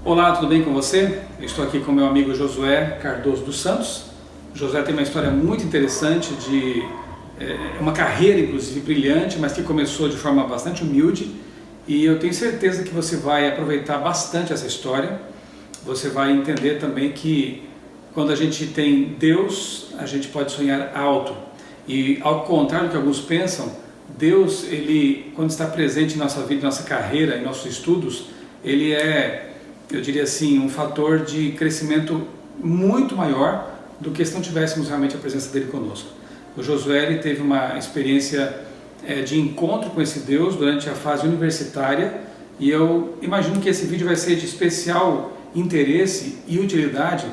Olá, tudo bem com você? Eu estou aqui com meu amigo Josué Cardoso dos Santos. Josué tem uma história muito interessante de uma carreira inclusive brilhante, mas que começou de forma bastante humilde, e eu tenho certeza que você vai aproveitar bastante essa história. Você vai entender também que quando a gente tem Deus, a gente pode sonhar alto, e ao contrário do que alguns pensam, Deus, ele, quando está presente em nossa vida, em nossa carreira, em nossos estudos, ele é, eu diria assim, um fator de crescimento muito maior do que se não tivéssemos realmente a presença dele conosco. O Josué, ele teve uma experiência de encontro com esse Deus durante a fase universitária, e eu imagino que esse vídeo vai ser de especial interesse e utilidade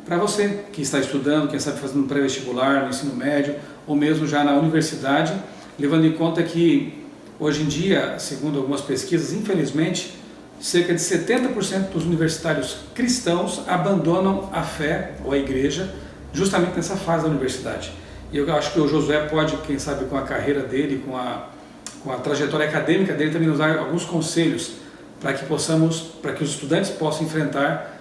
para você que está estudando, quem sabe fazendo um pré-vestibular, no ensino médio, ou mesmo já na universidade, levando em conta que hoje em dia, segundo algumas pesquisas, infelizmente, cerca de 70% dos universitários cristãos abandonam a fé ou a igreja justamente nessa fase da universidade. E eu acho que o Josué pode, quem sabe com a carreira dele, com a trajetória acadêmica dele, também nos dar alguns conselhos para que os estudantes possam enfrentar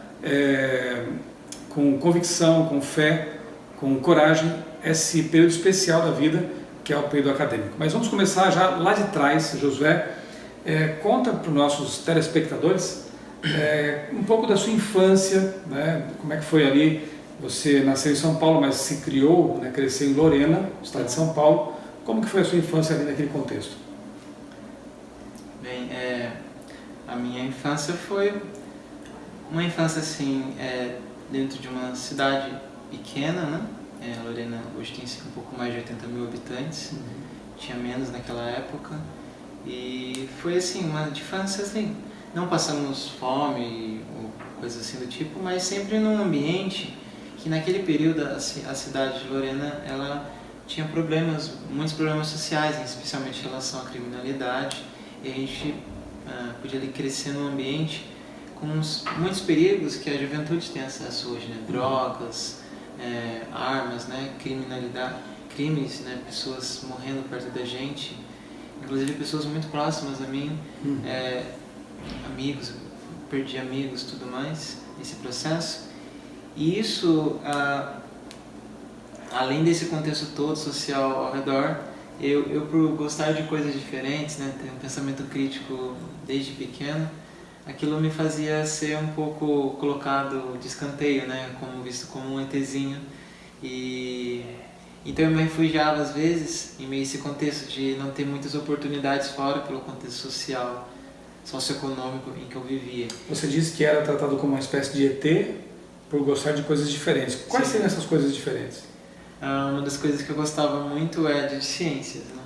com convicção, com fé, com coragem, esse período especial da vida que é o período acadêmico. Mas vamos começar já lá de trás. Josué, conta para os nossos telespectadores um pouco da sua infância, né? Como é que foi ali, você nasceu em São Paulo, mas se criou, né, cresceu em Lorena, estado de São Paulo. Como que foi a sua infância ali naquele contexto? Bem, a minha infância foi uma infância assim, dentro de uma cidade pequena, né? Lorena hoje tem um pouco mais de 80 mil habitantes, tinha menos naquela época, e foi assim, uma infância assim, não passamos fome ou coisas assim do tipo, mas sempre num ambiente que naquele período a cidade de Lorena, ela tinha muitos problemas sociais, especialmente em relação à criminalidade, e a gente podia ali crescer num ambiente com muitos perigos que a juventude tem acesso hoje, né? Drogas, armas, né? Criminalidade, crimes, né? Pessoas morrendo perto da gente, inclusive pessoas muito próximas a mim, amigos, perdi amigos, tudo mais, esse processo. E isso, além desse contexto todo social ao redor, eu por gostar de coisas diferentes, né? Ter um pensamento crítico desde pequeno, aquilo me fazia ser um pouco colocado de escanteio, né? Visto como um ETzinho. E então eu me refugiava às vezes em meio a esse contexto de não ter muitas oportunidades fora pelo contexto social, socioeconômico em que eu vivia. Você disse que era tratado como uma espécie de ET por gostar de coisas diferentes. Quais seriam essas coisas diferentes? Uma das coisas que eu gostava muito é de ciências, né?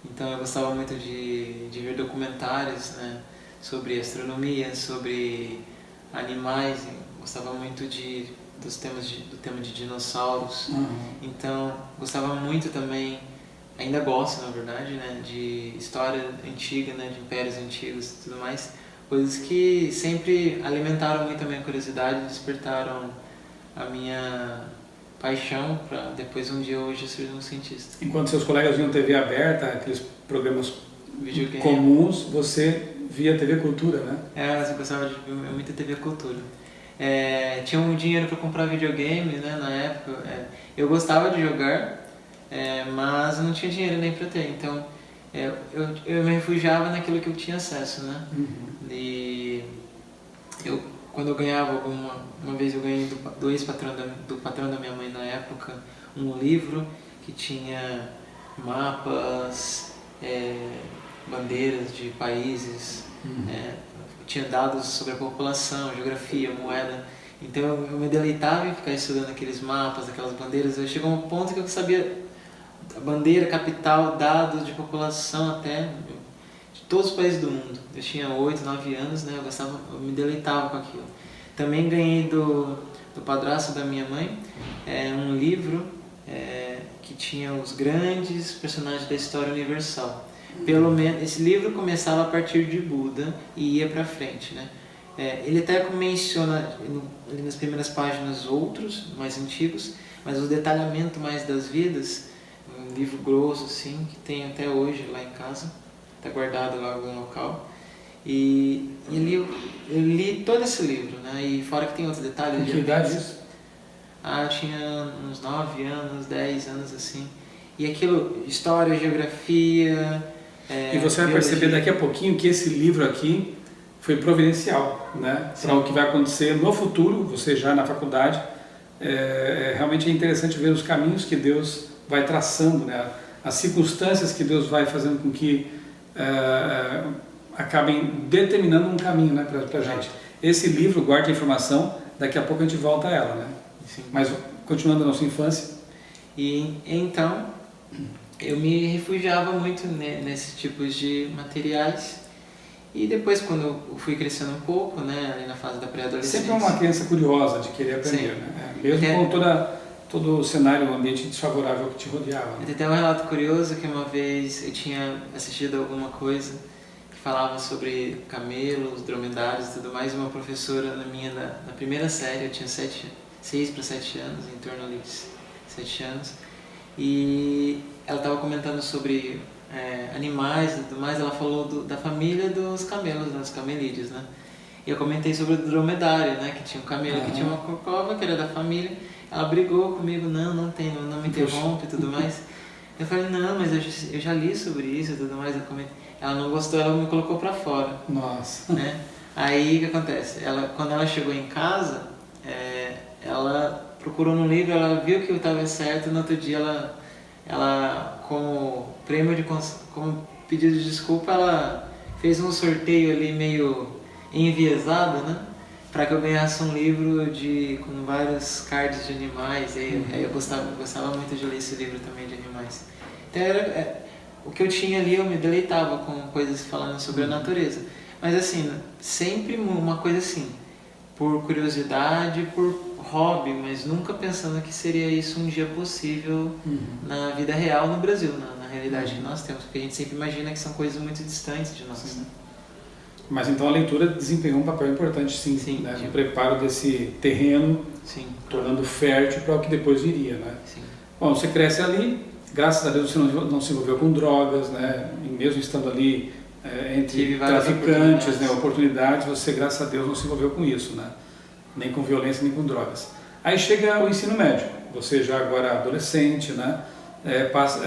Então eu gostava muito de ver documentários, né? Sobre astronomia, sobre animais, gostava muito do tema de dinossauros. Então gostava muito também, ainda gosto na verdade, né, de história antiga, né, de impérios antigos e tudo mais, coisas que sempre alimentaram muito a minha curiosidade e despertaram a minha paixão para depois um dia hoje ser um cientista. Enquanto seus colegas viam TV aberta, aqueles programas Videogame comuns, você via TV Cultura, né? Eu gostava de ver muita TV Cultura. Tinha um dinheiro para comprar videogame, né, na época. Eu gostava de jogar, mas eu não tinha dinheiro nem para ter. Então eu me refugiava naquilo que eu tinha acesso, né? E quando eu ganhava uma vez eu ganhei do ex-patrão do patrão da minha mãe na época um livro que tinha mapas, bandeiras de países, tinha dados sobre a população, geografia, moeda. Então eu me deleitava em ficar estudando aqueles mapas, aquelas bandeiras. Eu chegou a um ponto que eu sabia a bandeira, capital, dados de população até de todos os países do mundo. Eu tinha 8, 9 anos, né? Eu me deleitava com aquilo. Também ganhei do padrasto da minha mãe um livro que tinha os grandes personagens da história universal. Pelo menos esse livro começava a partir de Buda e ia para frente, né? Ele até menciona ali nas primeiras páginas outros mais antigos, mas o detalhamento mais das vidas, um livro grosso assim que tem até hoje lá em casa, está guardado lá em algum local. E eu li todo esse livro, né? E fora que tem outros detalhes. Com que idade isso? Eu tinha uns 9 anos, 10 anos assim. E aquilo, história, geografia. E você vai perceber daqui a pouquinho que esse livro aqui foi providencial, né? Para o que vai acontecer no futuro, você já na faculdade. Realmente é interessante ver os caminhos que Deus vai traçando, né? As circunstâncias que Deus vai fazendo com que acabem determinando um caminho, né, para a gente. Esse livro guarda a informação, daqui a pouco a gente volta a ela, né? Sim. Mas continuando a nossa infância. E então eu me refugiava muito nesses tipos de materiais. E depois, quando eu fui crescendo um pouco, né, ali na fase da pré-adolescência... Sempre é uma criança curiosa de querer aprender, né? Mesmo com todo o cenário, o ambiente desfavorável que te rodeava. Tem até um relato curioso que uma vez eu tinha assistido alguma coisa que falava sobre camelos, dromedários e tudo mais, e uma professora na primeira série, eu tinha 6 para 7 anos, em torno ali de 7 anos, e ela estava comentando sobre animais e tudo mais. Ela falou da família dos camelos, dos camelídeos, né? E eu comentei sobre o dromedário, né? Que tinha um camelo que tinha uma corcova, que era da família. Ela brigou comigo, não me interrompe e tudo mais. Eu falei, não, mas eu já li sobre isso e tudo mais. Ela não gostou, ela me colocou pra fora. Nossa. Né? Aí o que acontece? Quando ela chegou em casa, ela procurou no livro, ela viu que eu estava certo. No outro dia ela como pedido de desculpa, ela fez um sorteio ali meio enviesado, né? Para que eu ganhasse um livro com vários cards de animais. Aí eu gostava muito de ler esse livro também de animais. Então o que eu tinha ali, eu me deleitava com coisas falando sobre a natureza. Mas assim, sempre uma coisa assim, por curiosidade, por hobby, mas nunca pensando que seria isso um dia possível na vida real no Brasil, na realidade que nós temos, porque a gente sempre imagina que são coisas muito distantes de nós. Né? Mas então a leitura desempenhou um papel importante, sim, né? No preparo desse terreno, tornando fértil para o que depois viria, né? Sim. Bom, você cresce ali, graças a Deus você não se envolveu com drogas, né? E mesmo estando ali entre traficantes, né? Oportunidades, você, graças a Deus, não se envolveu com isso, né? Nem com violência, nem com drogas. Aí chega o ensino médio, você já agora adolescente, né?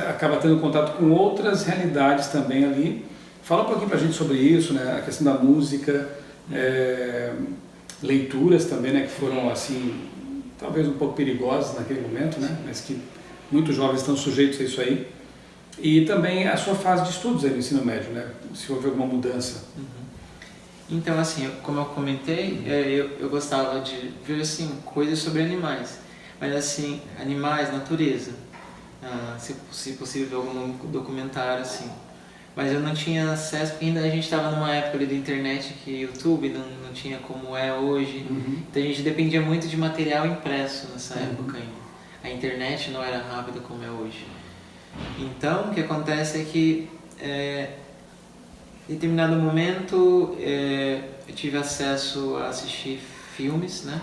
Acaba tendo contato com outras realidades também ali. Fala um pouquinho pra gente sobre isso, né? A questão da música, leituras também, né? Que foram, assim, talvez um pouco perigosas naquele momento, né? Mas que muitos jovens estão sujeitos a isso aí. E também a sua fase de estudos aí no ensino médio, né? Se houve alguma mudança. Então, assim, como eu comentei, eu gostava de ver, assim, coisas sobre animais. Mas, assim, animais, natureza. Se possível, ver algum documentário, assim. Mas eu não tinha acesso, porque ainda a gente estava numa época ali da internet que YouTube não tinha como é hoje. Então a gente dependia muito de material impresso nessa época ainda. A internet não era rápida como é hoje. Então, o que acontece é que, em determinado momento, eu tive acesso a assistir filmes, né?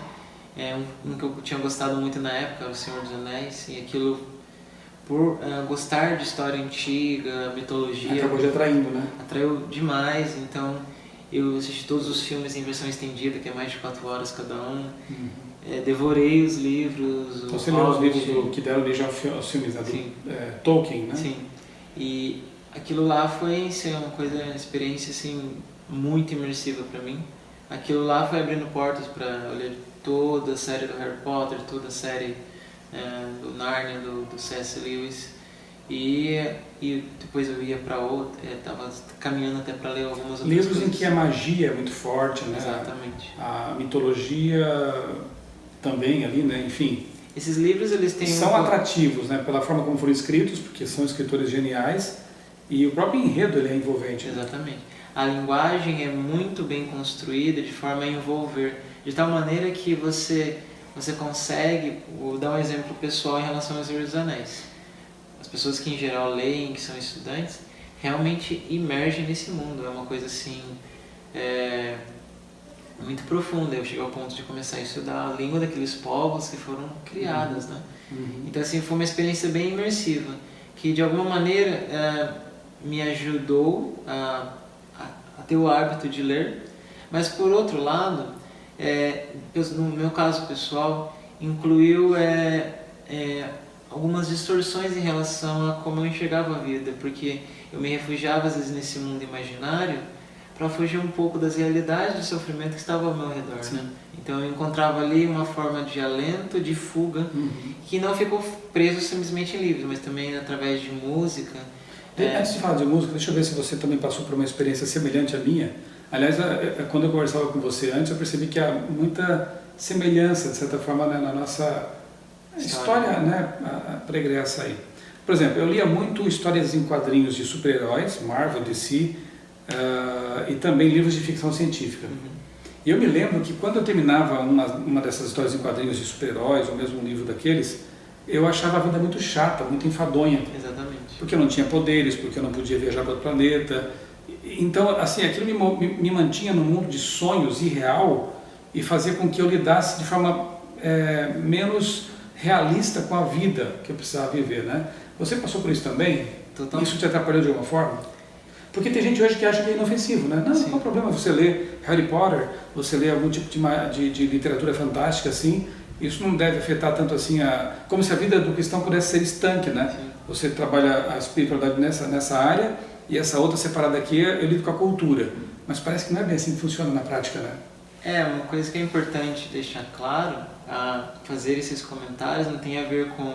Um que eu tinha gostado muito na época era O Senhor dos Anéis, e aquilo... Por gostar de história antiga, mitologia... Acabou te atraindo, né? Atraiu demais, então eu assisti todos os filmes em versão estendida, que é mais de 4 horas cada um. Devorei os livros... Então você leu os livros que deram origem aos filmes, né? Tolkien, né? Sim. E aquilo lá foi assim, uma experiência assim, muito imersiva para mim. Aquilo lá foi abrindo portas para eu ler toda a série do Harry Potter, toda a série... do Narnia, do C.S. Lewis, e depois eu ia para outra, estava caminhando até para ler algumas outras livros coisas. Em que a magia é muito forte, né? Exatamente. A mitologia também ali, né? Enfim. Esses livros eles têm são atrativos, né? Pela forma como foram escritos, porque são escritores geniais, e o próprio enredo ele é envolvente. Exatamente. A linguagem é muito bem construída de forma a envolver, de tal maneira que você consegue, vou dar um exemplo pessoal em relação aos Senhor dos Anéis. As pessoas que em geral leem, que são estudantes, realmente imergem nesse mundo. É uma coisa assim, muito profunda. Eu cheguei ao ponto de começar a estudar a língua daqueles povos que foram criadas, né? Então assim, foi uma experiência bem imersiva, que de alguma maneira me ajudou a a ter o hábito de ler, mas por outro lado, no meu caso pessoal, incluiu algumas distorções em relação a como eu enxergava a vida, porque eu me refugiava às vezes nesse mundo imaginário para fugir um pouco das realidades de sofrimento que estavam ao meu redor, né? Então eu encontrava ali uma forma de alento, de fuga, que não ficou preso simplesmente em livros, mas também através de música. Antes de falar de música, deixa eu ver se você também passou por uma experiência semelhante à minha. Aliás, quando eu conversava com você antes, eu percebi que há muita semelhança, de certa forma, né, na nossa história, né, pregressa aí. Por exemplo, eu lia muito histórias em quadrinhos de super-heróis, Marvel, DC, e também livros de ficção científica. E eu me lembro que quando eu terminava uma dessas histórias em quadrinhos de super-heróis, ou mesmo um livro daqueles, eu achava a vida muito chata, muito enfadonha. Exatamente. Porque eu não tinha poderes, porque eu não podia viajar para outro planeta. Então, assim, aquilo me mantinha num mundo de sonhos irreal e fazia com que eu lidasse de forma menos realista com a vida que eu precisava viver, né? Você passou por isso também? Totalmente. Isso te atrapalhou de alguma forma? Porque tem gente hoje que acha que é inofensivo, né? Não, Sim. qual o problema? Você lê Harry Potter, você lê algum tipo de literatura fantástica, assim, isso não deve afetar tanto assim como se a vida do cristão pudesse ser estanque, né? Sim. Você trabalha a espiritualidade nessa área e essa outra separada aqui eu lido com a cultura. Mas parece que não é bem assim que funciona na prática, né? Uma coisa que é importante deixar claro, a fazer esses comentários não tem a ver com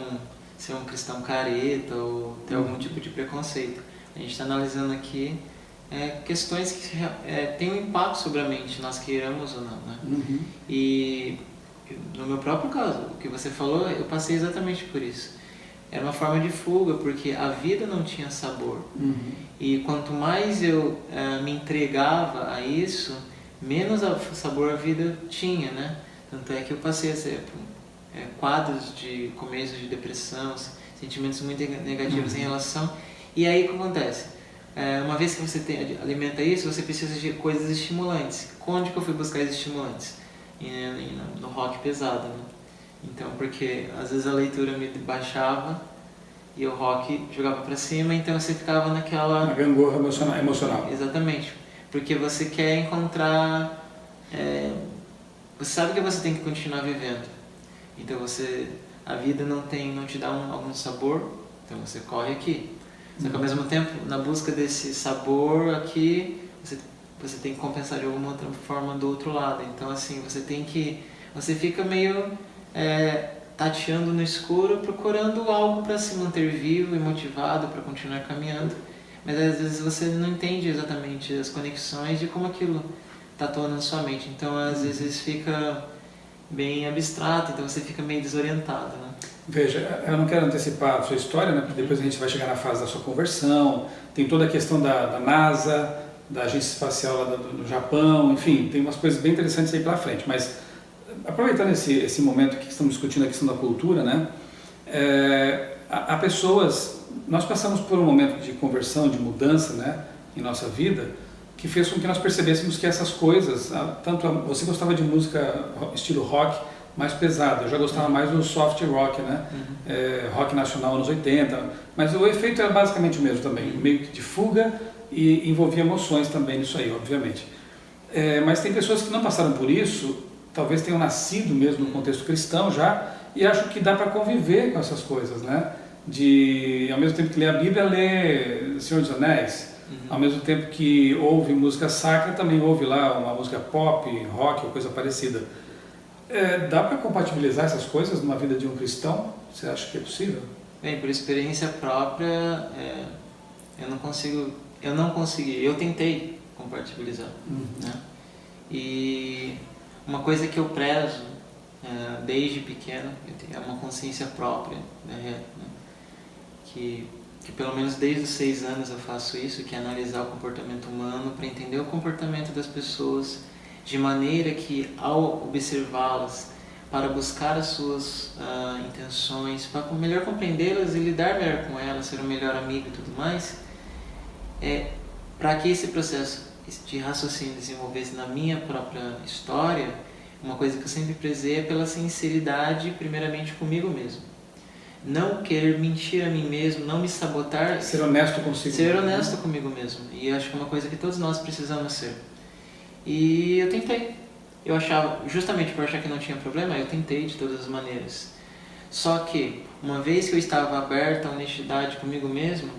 ser um cristão careta ou ter algum tipo de preconceito. A gente está analisando aqui questões que têm um impacto sobre a mente, nós queiramos ou não, né? E no meu próprio caso, o que você falou, eu passei exatamente por isso. Era uma forma de fuga, porque a vida não tinha sabor. E quanto mais eu me entregava a isso, menos sabor a vida tinha, né? Tanto é que eu passei a ser quadros de começo de depressão, sentimentos muito negativos em relação. E aí o que acontece? Uma vez que você alimenta isso, você precisa de coisas estimulantes. Onde que eu fui buscar esses estimulantes? No rock pesado, né? Então, porque às vezes a leitura me baixava e o rock jogava pra cima, então você ficava naquela... Uma gangorra emocional. Exatamente. Porque você quer encontrar... Você sabe que você tem que continuar vivendo. Então a vida não te dá algum sabor, então você corre aqui. Só que ao mesmo tempo, na busca desse sabor aqui, você tem que compensar de alguma outra forma do outro lado. Então assim, você fica meio tateando no escuro, procurando algo para se manter vivo e motivado para continuar caminhando. Mas às vezes você não entende exatamente as conexões de como aquilo está atuando na sua mente. Então às vezes fica bem abstrato, então você fica meio desorientado, né? Veja, eu não quero antecipar a sua história, né? Porque depois a gente vai chegar na fase da sua conversão, tem toda a questão da NASA, da Agência Espacial lá do Japão, enfim, tem umas coisas bem interessantes aí pela frente. Mas aproveitando esse momento que estamos discutindo a questão da cultura, né? Há pessoas, nós passamos por um momento de conversão, de mudança, né, em nossa vida, que fez com que nós percebêssemos que essas coisas, você gostava de música estilo rock mais pesada, eu já gostava mais do soft rock, né, rock nacional anos 80, mas o efeito era basicamente o mesmo também, meio que de fuga e envolvia emoções também nisso aí, obviamente. Mas tem pessoas que não passaram por isso, talvez tenham nascido mesmo no contexto cristão já, e acham que dá para conviver com essas coisas, né? Ao mesmo tempo que lê a Bíblia, lê Senhor dos Anéis. Ao mesmo tempo que ouve música sacra, também ouve lá uma música pop, rock ou coisa parecida. Dá para compatibilizar essas coisas numa vida de um cristão? Você acha que é possível? Bem, por experiência própria, eu não consegui, eu tentei compatibilizar, né? E uma coisa que eu prezo desde pequeno é uma consciência própria, né? Que pelo menos desde os 6 anos eu faço isso, que é analisar o comportamento humano para entender o comportamento das pessoas, de maneira que ao observá-las, para buscar as suas intenções, para melhor compreendê-las e lidar melhor com elas, ser um melhor amigo e tudo mais, para que esse processo de raciocínio desenvolvesse na minha própria história, uma coisa que eu sempre prezei é pela sinceridade, primeiramente comigo mesmo. não querer mentir a mim mesmo, não me sabotar. Ser honesto consigo. Ser honesto comigo mesmo. E acho que é uma coisa que todos nós precisamos ser. E eu tentei. Eu achava, justamente por achar que não tinha problema, eu tentei de todas as maneiras. Só que, uma vez que eu estava aberto à honestidade comigo mesmo,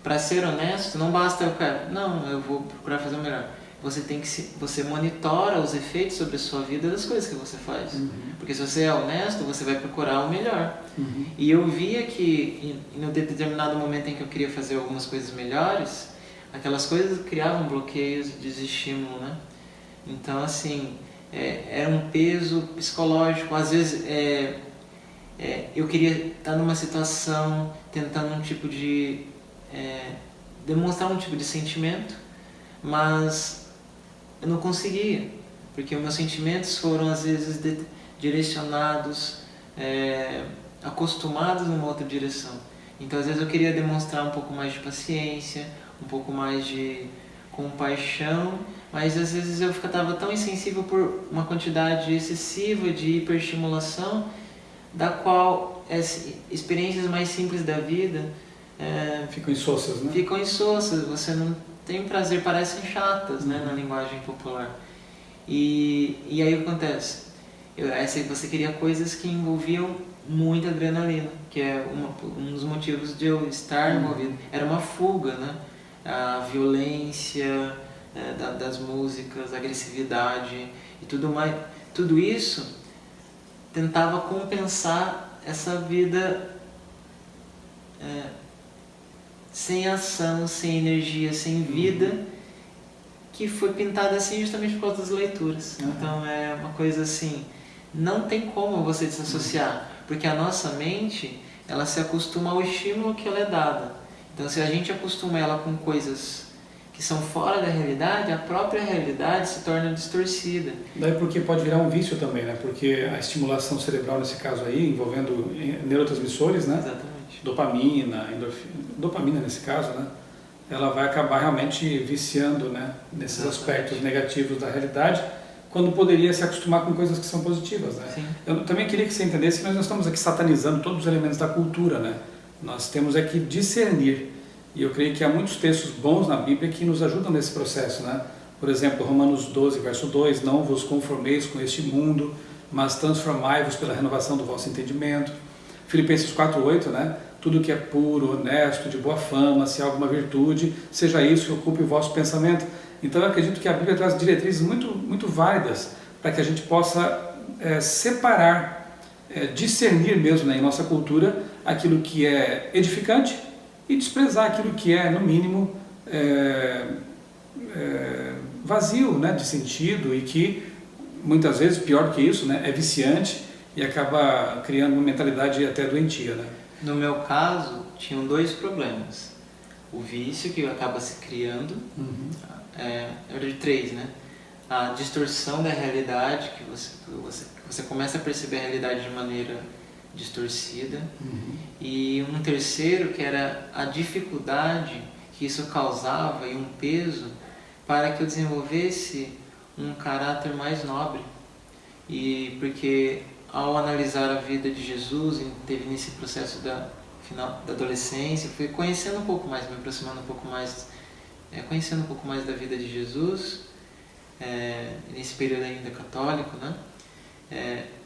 para ser honesto, não basta eu vou procurar fazer o melhor. Você monitora os efeitos sobre a sua vida das coisas que você faz. Porque se você é honesto, você vai procurar o melhor. E eu via que, em um determinado momento em que eu queria fazer algumas coisas melhores, aquelas coisas criavam bloqueios, desestímulo, né? Então, assim, era um peso psicológico. Às vezes, eu queria estar numa situação tentando demonstrar um tipo de sentimento, mas eu não conseguia, porque os meus sentimentos foram às vezes direcionados, acostumados numa outra direção. Então às vezes eu queria demonstrar um pouco mais de paciência, um pouco mais de compaixão, mas às vezes eu estava tão insensível por uma quantidade excessiva de hiperestimulação, da qual experiências mais simples da vida ficam insossas, né? Ficam insossas, você não tem prazer, parecem chatas, né, na linguagem popular. E aí o que acontece? Você queria coisas que envolviam muita adrenalina, que é um dos motivos de eu estar envolvido. Era uma fuga, né? A violência das músicas, a agressividade e tudo mais. Tudo isso tentava compensar essa vida sem ação, sem energia, sem vida, que foi pintada assim justamente por causa das leituras. Então é uma coisa assim, não tem como você desassociar, porque a nossa mente, ela se acostuma ao estímulo que ela é dada. Então se a gente acostuma ela com coisas que são fora da realidade, a própria realidade se torna distorcida. Daí porque pode virar um vício também, né? Porque a estimulação cerebral nesse caso aí, envolvendo neurotransmissores, né? Exatamente. Dopamina, dopamina nesse caso, né? Ela vai acabar realmente viciando, né? Nesses aspectos negativos da realidade, quando poderia se acostumar com coisas que são positivas, né? Sim. Eu também queria que você entendesse que nós não estamos aqui satanizando todos os elementos da cultura, né? Nós temos aqui discernir. E eu creio que há muitos textos bons na Bíblia que nos ajudam nesse processo, né? Por exemplo, Romanos 12, verso 2, não vos conformeis com este mundo, mas transformai-vos pela renovação do vosso entendimento. Filipenses 4, 8, né? Tudo que é puro, honesto, de boa fama, se há alguma virtude, seja isso que ocupe o vosso pensamento. Então eu acredito que a Bíblia traz diretrizes muito válidas para que a gente possa separar, discernir mesmo, né, em nossa cultura aquilo que é edificante e desprezar aquilo que é, no mínimo, vazio, né, de sentido e que, muitas vezes, pior do que isso, né, é viciante e acaba criando uma mentalidade até doentia, né? No meu caso, tinham dois problemas. O vício, que acaba se criando, na verdade três, né? A distorção da realidade, que você começa a perceber a realidade de maneira distorcida. E um terceiro, que era a dificuldade que isso causava e um peso para que eu desenvolvesse um caráter mais nobre. E porque ao analisar a vida de Jesus, teve nesse processo da adolescência, fui conhecendo um pouco mais, me aproximando um pouco mais, conhecendo um pouco mais da vida de Jesus, nesse período ainda católico, né?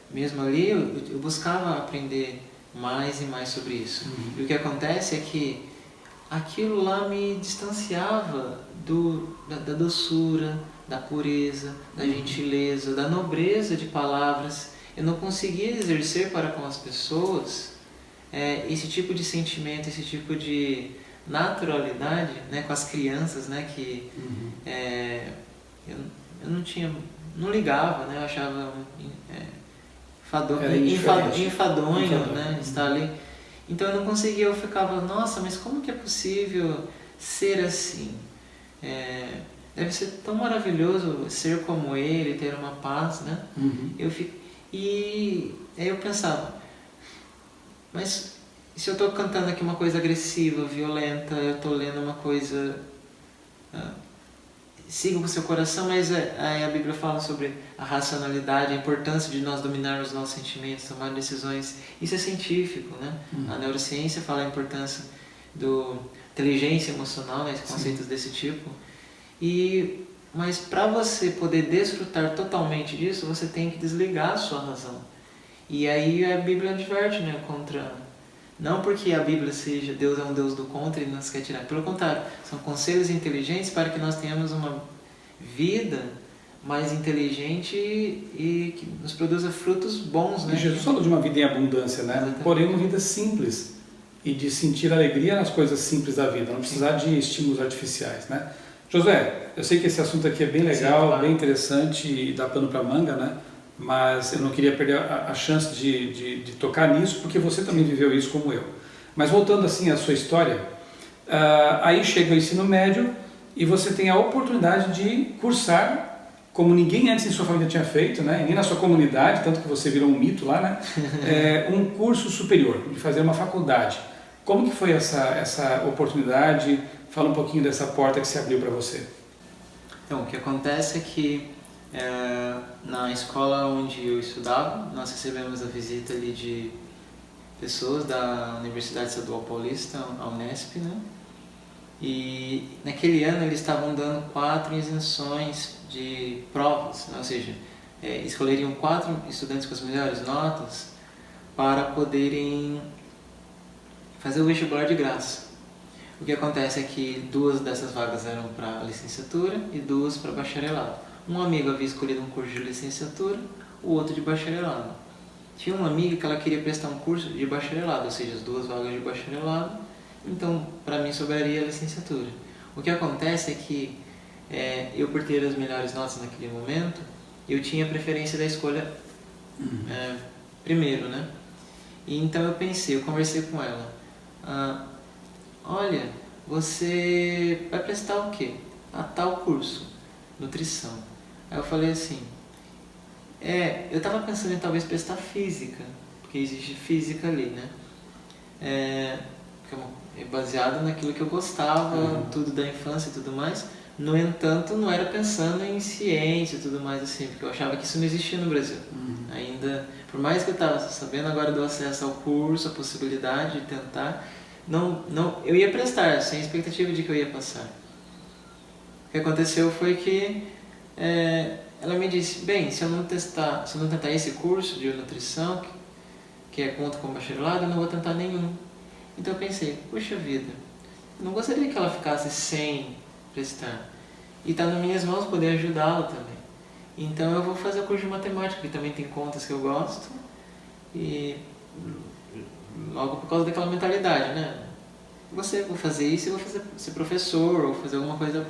Mesmo ali eu buscava aprender mais e mais sobre isso. E o que acontece é que aquilo lá me distanciava da doçura, da pureza, da gentileza, da nobreza de palavras. Eu não conseguia exercer para com as pessoas esse tipo de sentimento, esse tipo de naturalidade, né, com as crianças, né, que eu não ligava, né, eu achava enfadonho, né, estar ali. Então eu não conseguia, eu ficava, nossa, mas como que é possível ser assim? Deve ser tão maravilhoso ser como ele, ter uma paz, né? E aí eu pensava, mas se eu estou cantando aqui uma coisa agressiva, violenta, eu estou lendo uma coisa siga o seu coração, mas aí a Bíblia fala sobre a racionalidade, a importância de nós dominarmos os nossos sentimentos, tomar decisões. Isso é científico, né? A neurociência fala a importância do inteligência emocional, né? Conceitos desse tipo. Mas para você poder desfrutar totalmente disso, você tem que desligar a sua razão. E aí a Bíblia adverte, né? Não porque a Bíblia seja Deus é um Deus do contra e nos quer tirar. Pelo contrário, são conselhos inteligentes para que nós tenhamos uma vida mais inteligente e que nos produza frutos bons, né? E Jesus falou de uma vida em abundância, né? Exatamente. Porém uma vida simples e de sentir alegria nas coisas simples da vida, não precisar de estímulos artificiais, né? Josué, eu sei que esse assunto aqui é bem legal, Sim, claro. bem interessante e dá pano para manga, né? Mas eu não queria perder a chance de tocar nisso, porque você também viveu isso como eu. Mas voltando assim à sua história, aí chega o ensino médio e você tem a oportunidade de cursar, como ninguém antes em sua família tinha feito, né? E nem na sua comunidade, tanto que você virou um mito lá, né? Um curso superior, de fazer uma faculdade. Como que foi essa oportunidade? Fala um pouquinho dessa porta que se abriu para você. Então, o que acontece é que na escola onde eu estudava, nós recebemos a visita ali de pessoas da Universidade Estadual Paulista, a Unesp, né? E naquele ano eles estavam dando 4 isenções de provas, né? Ou seja, escolheriam 4 estudantes com as melhores notas para poderem fazer o vestibular de graça. O que acontece é que 2 dessas vagas eram para licenciatura e 2 para bacharelado. Um amigo havia escolhido um curso de licenciatura, o outro de bacharelado. Tinha uma amiga que ela queria prestar um curso de bacharelado, ou seja, as 2 vagas de bacharelado, então para mim sobraria a licenciatura. O que acontece é que eu, por ter as melhores notas naquele momento, eu tinha preferência da escolha primeiro, né? E então eu conversei com ela. Olha, você vai prestar o quê? Tal curso, nutrição. Aí eu falei assim, eu estava pensando em talvez prestar física, porque existe física ali, né? É baseado naquilo que eu gostava, tudo da infância e tudo mais. No entanto, não era pensando em ciência e tudo mais assim, porque eu achava que isso não existia no Brasil. Ainda, por mais que eu estava sabendo agora do acesso ao curso, a possibilidade de tentar, eu ia prestar, sem expectativa de que eu ia passar. O que aconteceu foi que ela me disse, bem, se eu não tentar esse curso de nutrição, que é conta com bacharelado, eu não vou tentar nenhum. Então eu pensei, puxa vida, eu não gostaria que ela ficasse sem prestar. E está nas minhas mãos poder ajudá-la também. Então eu vou fazer o curso de matemática, que também tem contas que eu gosto. E logo por causa daquela mentalidade, né? Vou fazer isso e vou ser professor, ou fazer alguma coisa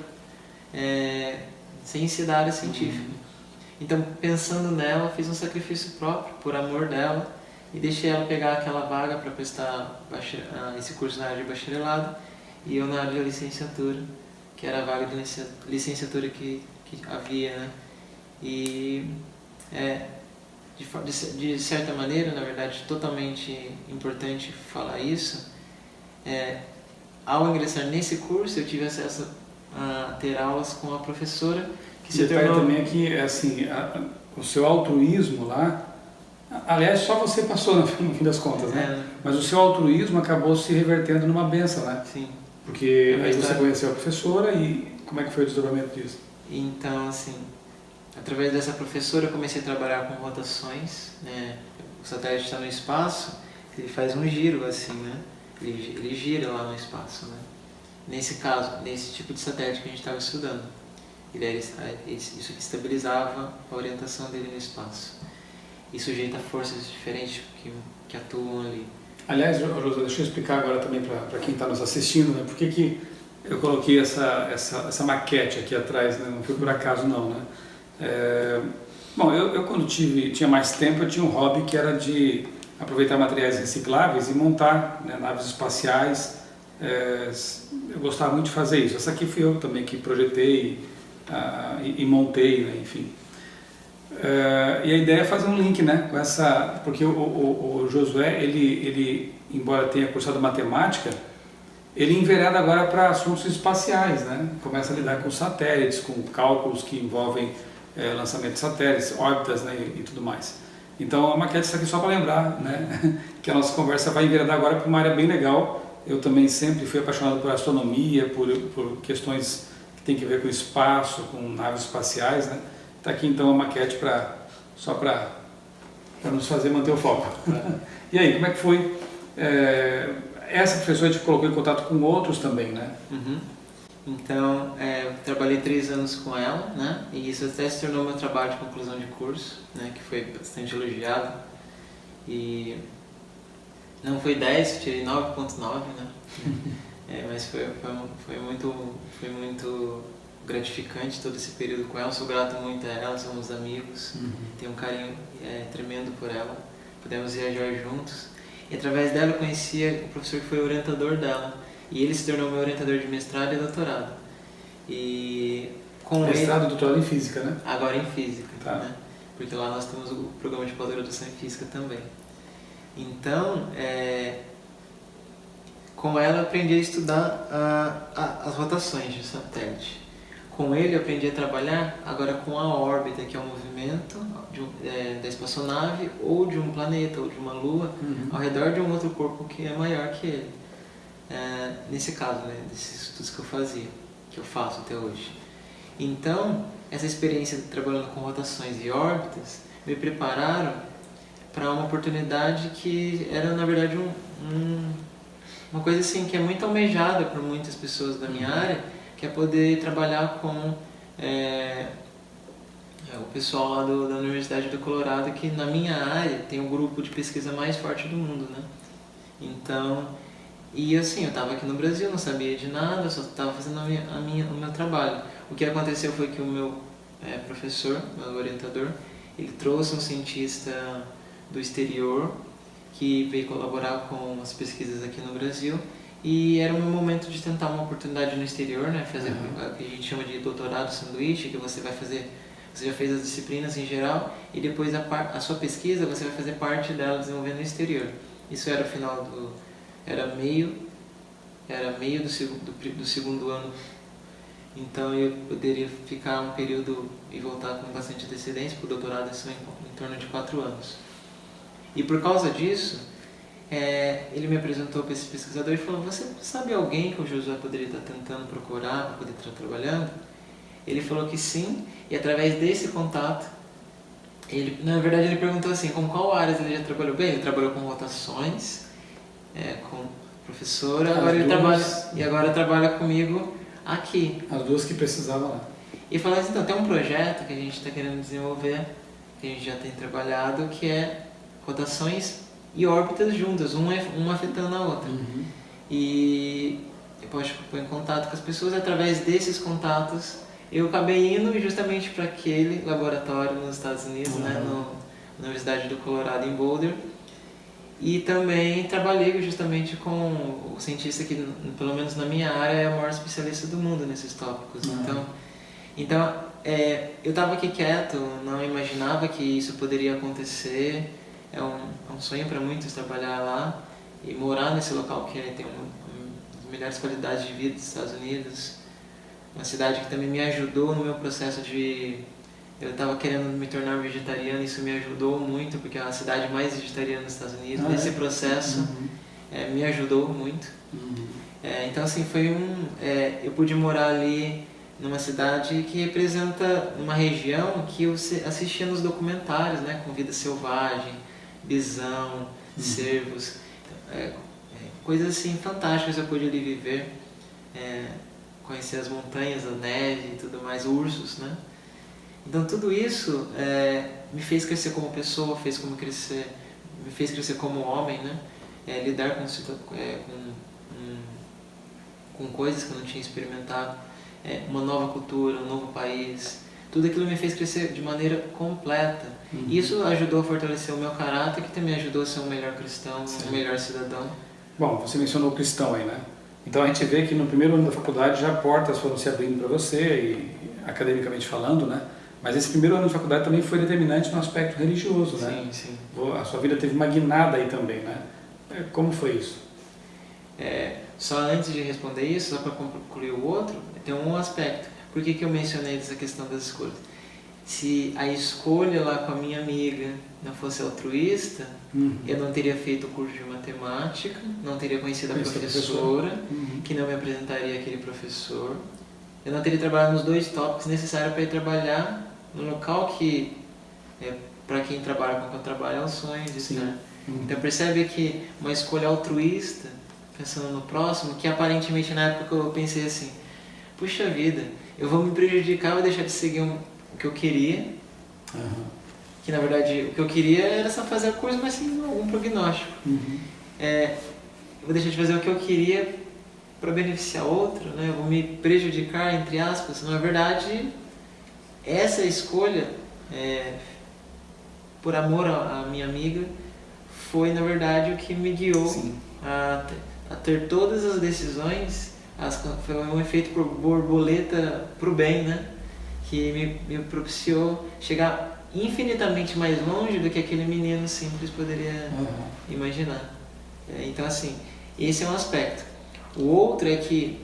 sem ser da área científica. Então, pensando nela, fiz um sacrifício próprio, por amor dela, e deixei ela pegar aquela vaga para prestar esse curso na área de bacharelado, e eu na área de licenciatura, que era a vaga de licenciatura que havia, né? E de certa maneira, na verdade, totalmente importante falar isso, ao ingressar nesse curso, eu tive acesso a ter aulas com a professora que se tornou... também é que, assim, o seu altruísmo lá, aliás, só você passou no fim das contas, né? Mas o seu altruísmo acabou se revertendo numa benção, né? Sim. Porque aí você conheceu a professora e como é que foi o desdobramento disso? Então, assim, através dessa professora eu comecei a trabalhar com rotações, né? O satélite está no espaço, ele faz um giro assim, né? Ele gira lá no espaço, né? Nesse caso, nesse tipo de satélite que a gente estava estudando, isso estabilizava a orientação dele no espaço e sujeita a forças diferentes que atuam ali. Aliás, José, deixa eu explicar agora também para quem está nos assistindo, né? Por que eu coloquei essa maquete aqui atrás, né? Não foi por acaso não, né? Bom, eu quando tinha mais tempo, eu tinha um hobby que era de aproveitar materiais recicláveis e montar, né, naves espaciais. Eu gostava muito de fazer isso. Essa aqui fui eu também que projetei e montei, né, enfim. E a ideia é fazer um link, né, com porque o Josué, ele embora tenha cursado matemática, ele envereda agora para assuntos espaciais, né? Começa a lidar com satélites, com cálculos que envolvem lançamento de satélites, órbitas, né, e tudo mais. Então a maquete está aqui só para lembrar, né, que a nossa conversa vai enveredar agora para uma área bem legal. Eu também sempre fui apaixonado por astronomia, por questões que tem que ver com espaço, com naves espaciais, né? Está aqui então a maquete só para nos fazer manter o foco. E aí, como é que foi? Essa professora te colocou em contato com outros também, né? Uhum. Então, eu trabalhei 3 anos com ela, né? E isso até se tornou meu trabalho de conclusão de curso, né? Que foi bastante elogiado. E não foi 10, tirei 9,9, né? Mas foi muito gratificante todo esse período com ela. Sou grato muito a ela, somos amigos. Tenho um carinho tremendo por ela. Pudemos viajar juntos. E através dela eu conhecia o professor que foi o orientador dela. E ele se tornou meu orientador de mestrado e doutorado. E com mestrado e doutorado em física, né? Agora em física, tá. né? Porque lá nós temos o programa de pós-graduação em física também. Então, com ela eu aprendi a estudar as rotações de satélite. Com ele eu aprendi a trabalhar agora com a órbita, que é o movimento da espaçonave ou de um planeta ou de uma lua ao redor de um outro corpo que é maior que ele. Nesse caso, né, desses estudos que eu faço até hoje. Então, essa experiência trabalhando com rotações e órbitas me prepararam para uma oportunidade que era, na verdade, uma coisa assim que é muito almejada por muitas pessoas da minha área, que é poder trabalhar com o pessoal lá da Universidade do Colorado, que na minha área tem o grupo de pesquisa mais forte do mundo, né? Então, e assim, eu estava aqui no Brasil, não sabia de nada, eu só estava fazendo o meu trabalho. O que aconteceu foi que o meu professor, meu orientador, ele trouxe um cientista do exterior que veio colaborar com as pesquisas aqui no Brasil, e era o meu momento de tentar uma oportunidade no exterior, né? Fazer o que a gente chama de doutorado sanduíche, que você já fez as disciplinas em geral e depois a sua pesquisa você vai fazer parte dela desenvolvendo no exterior. Isso era o final era meio do segundo ano. Então eu poderia ficar um período e voltar com bastante antecedência, para o doutorado isso em torno de 4 anos. E por causa disso, ele me apresentou para esse pesquisador e falou: você sabe alguém que o Josué poderia estar tentando procurar para poder estar trabalhando? Ele falou que sim, e através desse contato, na verdade ele perguntou assim, com qual áreas ele já trabalhou? Bem, ele trabalhou com rotações, com professora, agora trabalha comigo aqui. As duas que precisavam lá. E falou assim, então, tem um projeto que a gente está querendo desenvolver, que a gente já tem trabalhado, que é rotações e órbitas juntas, uma afetando a outra. E depois eu pôr em contato com as pessoas, através desses contatos eu acabei indo justamente para aquele laboratório nos Estados Unidos, né, na Universidade do Colorado em Boulder, e também trabalhei justamente com o cientista que, pelo menos na minha área, é o maior especialista do mundo nesses tópicos. Então eu estava aqui quieto, não imaginava que isso poderia acontecer. É um sonho para muitos trabalhar lá e morar nesse local que tem uma das melhores qualidades de vida dos Estados Unidos. Uma cidade que também me ajudou no meu processo eu estava querendo me tornar vegetariano, isso me ajudou muito, porque é a cidade mais vegetariana dos Estados Unidos. Nesse processo me ajudou muito. Então assim, eu pude morar ali numa cidade que representa uma região que eu assistia nos documentários, né, com vida selvagem, bisão, cervos, coisas assim fantásticas eu pude ali viver, conhecer as montanhas, a neve e tudo mais, ursos, né? Então tudo isso me fez crescer como pessoa, me fez crescer como homem, né? Lidar com coisas que eu não tinha experimentado, uma nova cultura, um novo país, tudo aquilo me fez crescer de maneira completa. Isso ajudou a fortalecer o meu caráter, que também ajudou a ser um melhor cristão, um melhor cidadão. Bom, você mencionou o cristão aí, né? Então a gente vê que no primeiro ano da faculdade já portas foram se abrindo para você, e academicamente falando, né? Mas esse primeiro ano de faculdade também foi determinante no aspecto religioso, né? Sim, sim. A sua vida teve uma guinada aí também, né? Como foi isso? Só antes de responder isso, só para concluir o outro, tem um aspecto. Por que eu mencionei essa questão das escolhas? Se a escolha lá com a minha amiga não fosse altruísta, eu não teria feito o curso de matemática, não teria conhecido a professora, que não me apresentaria aquele professor, eu não teria trabalhado nos 2 tópicos necessários para ir trabalhar no local que, para quem trabalha com o que eu trabalho, é o sonho de estar. Então percebe que uma escolha altruísta, pensando no próximo, que aparentemente na época eu pensei assim, puxa vida, eu vou me prejudicar, vou deixar de seguir o que eu queria, que na verdade o que eu queria era só fazer a coisa, mas sem algum prognóstico. Eu vou deixar de fazer o que eu queria para beneficiar outro, né? Eu vou me prejudicar, entre aspas. Na verdade, essa escolha, por amor à minha amiga, foi na verdade o que me guiou a ter todas as decisões. Foi um efeito borboleta para o bem, né? Que me propiciou chegar infinitamente mais longe do que aquele menino simples poderia imaginar. Então, assim, esse é um aspecto. O outro é que,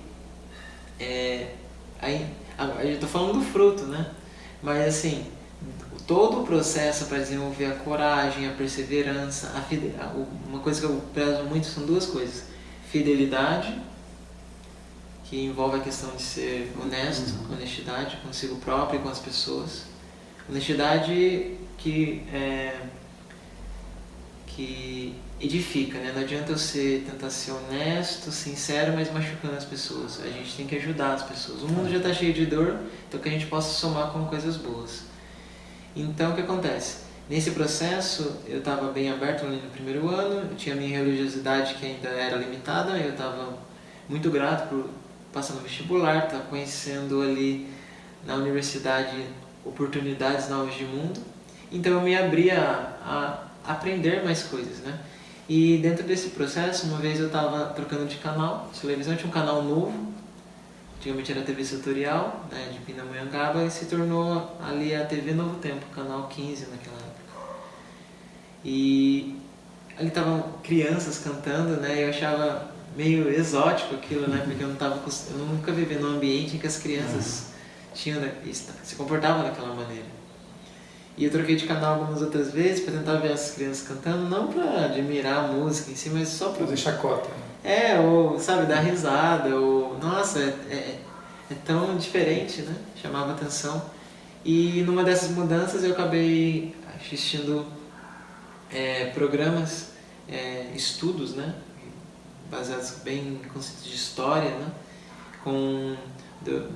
eu estou falando do fruto, né? Mas, assim, todo o processo para desenvolver a coragem, a perseverança, uma coisa que eu prezo muito são 2 coisas. Fidelidade, que envolve a questão de ser honesto, honestidade consigo próprio e com as pessoas. Honestidade que edifica, né? Não adianta eu tentar ser honesto, sincero, mas machucando as pessoas. A gente tem que ajudar as pessoas. O mundo já está cheio de dor, então que a gente possa somar com coisas boas. Então o que acontece? Nesse processo eu estava bem aberto ali no primeiro ano, eu tinha a minha religiosidade que ainda era limitada, eu estava muito grato por passar no vestibular, estar conhecendo ali na universidade oportunidades novas de mundo. Então eu me abria a aprender mais coisas, né? E dentro desse processo, uma vez eu estava trocando de canal de televisão, tinha um canal novo, antigamente era a TV Setorial, né, de Pindamonhangaba, e se tornou ali a TV Novo Tempo, canal 15 naquela época. E ali estavam crianças cantando, né? Eu achava meio exótico aquilo, né? Porque eu nunca vivi num ambiente em que as crianças se comportavam daquela maneira. E eu troquei de canal algumas outras vezes para tentar ver as crianças cantando, não para admirar a música em si, mas só para fazer chacota. Ou, sabe, dar risada, ou, nossa, é tão diferente, né? Chamava atenção. E numa dessas mudanças eu acabei assistindo programas, estudos, né? Baseados bem em conceitos de história, né? Com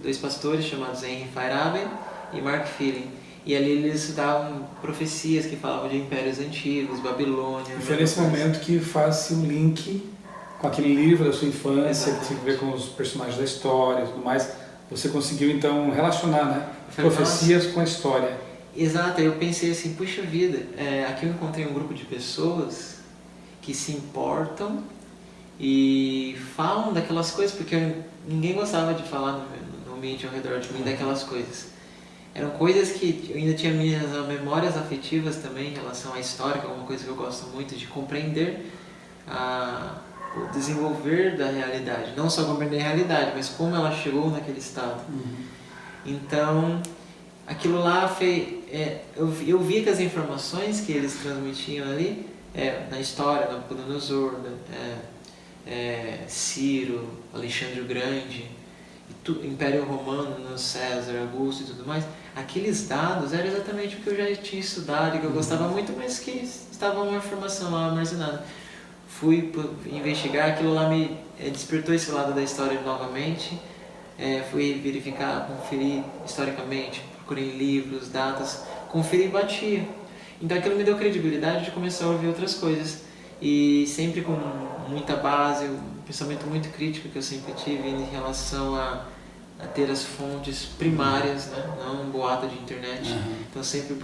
2 pastores chamados Henry Feyerabend e Mark Filling. E ali eles estudavam profecias que falavam de impérios antigos, Babilônia... E foi nesse momento que faz-se um link com aquele livro da sua infância, que tem a ver com os personagens da história e tudo mais. Você conseguiu então relacionar, né? Profecias com a história. Exato, eu pensei assim, puxa vida, aqui eu encontrei um grupo de pessoas que se importam e falam daquelas coisas, porque ninguém gostava de falar no ambiente ao redor de mim daquelas coisas. Eram coisas que eu ainda tinha minhas memórias afetivas também em relação à história, que é uma coisa que eu gosto muito, de compreender o desenvolver da realidade. Não só compreender a realidade, mas como ela chegou naquele estado. Então, aquilo lá eu vi que as informações que eles transmitiam ali, na história, Nabucodonosor, Ciro, Alexandre o Grande, Império Romano, César, Augusto e tudo mais, aqueles dados eram exatamente o que eu já tinha estudado e que eu gostava muito, mas que estava uma informação lá armazenada. Fui investigar, aquilo lá me despertou esse lado da história novamente, fui verificar, conferir historicamente, procurei livros, datas, conferi e batia. Então aquilo me deu credibilidade de começar a ouvir outras coisas. E sempre com muita base, um pensamento muito crítico que eu sempre tive em relação a ter as fontes primárias, né? Não um boato de internet. Então sempre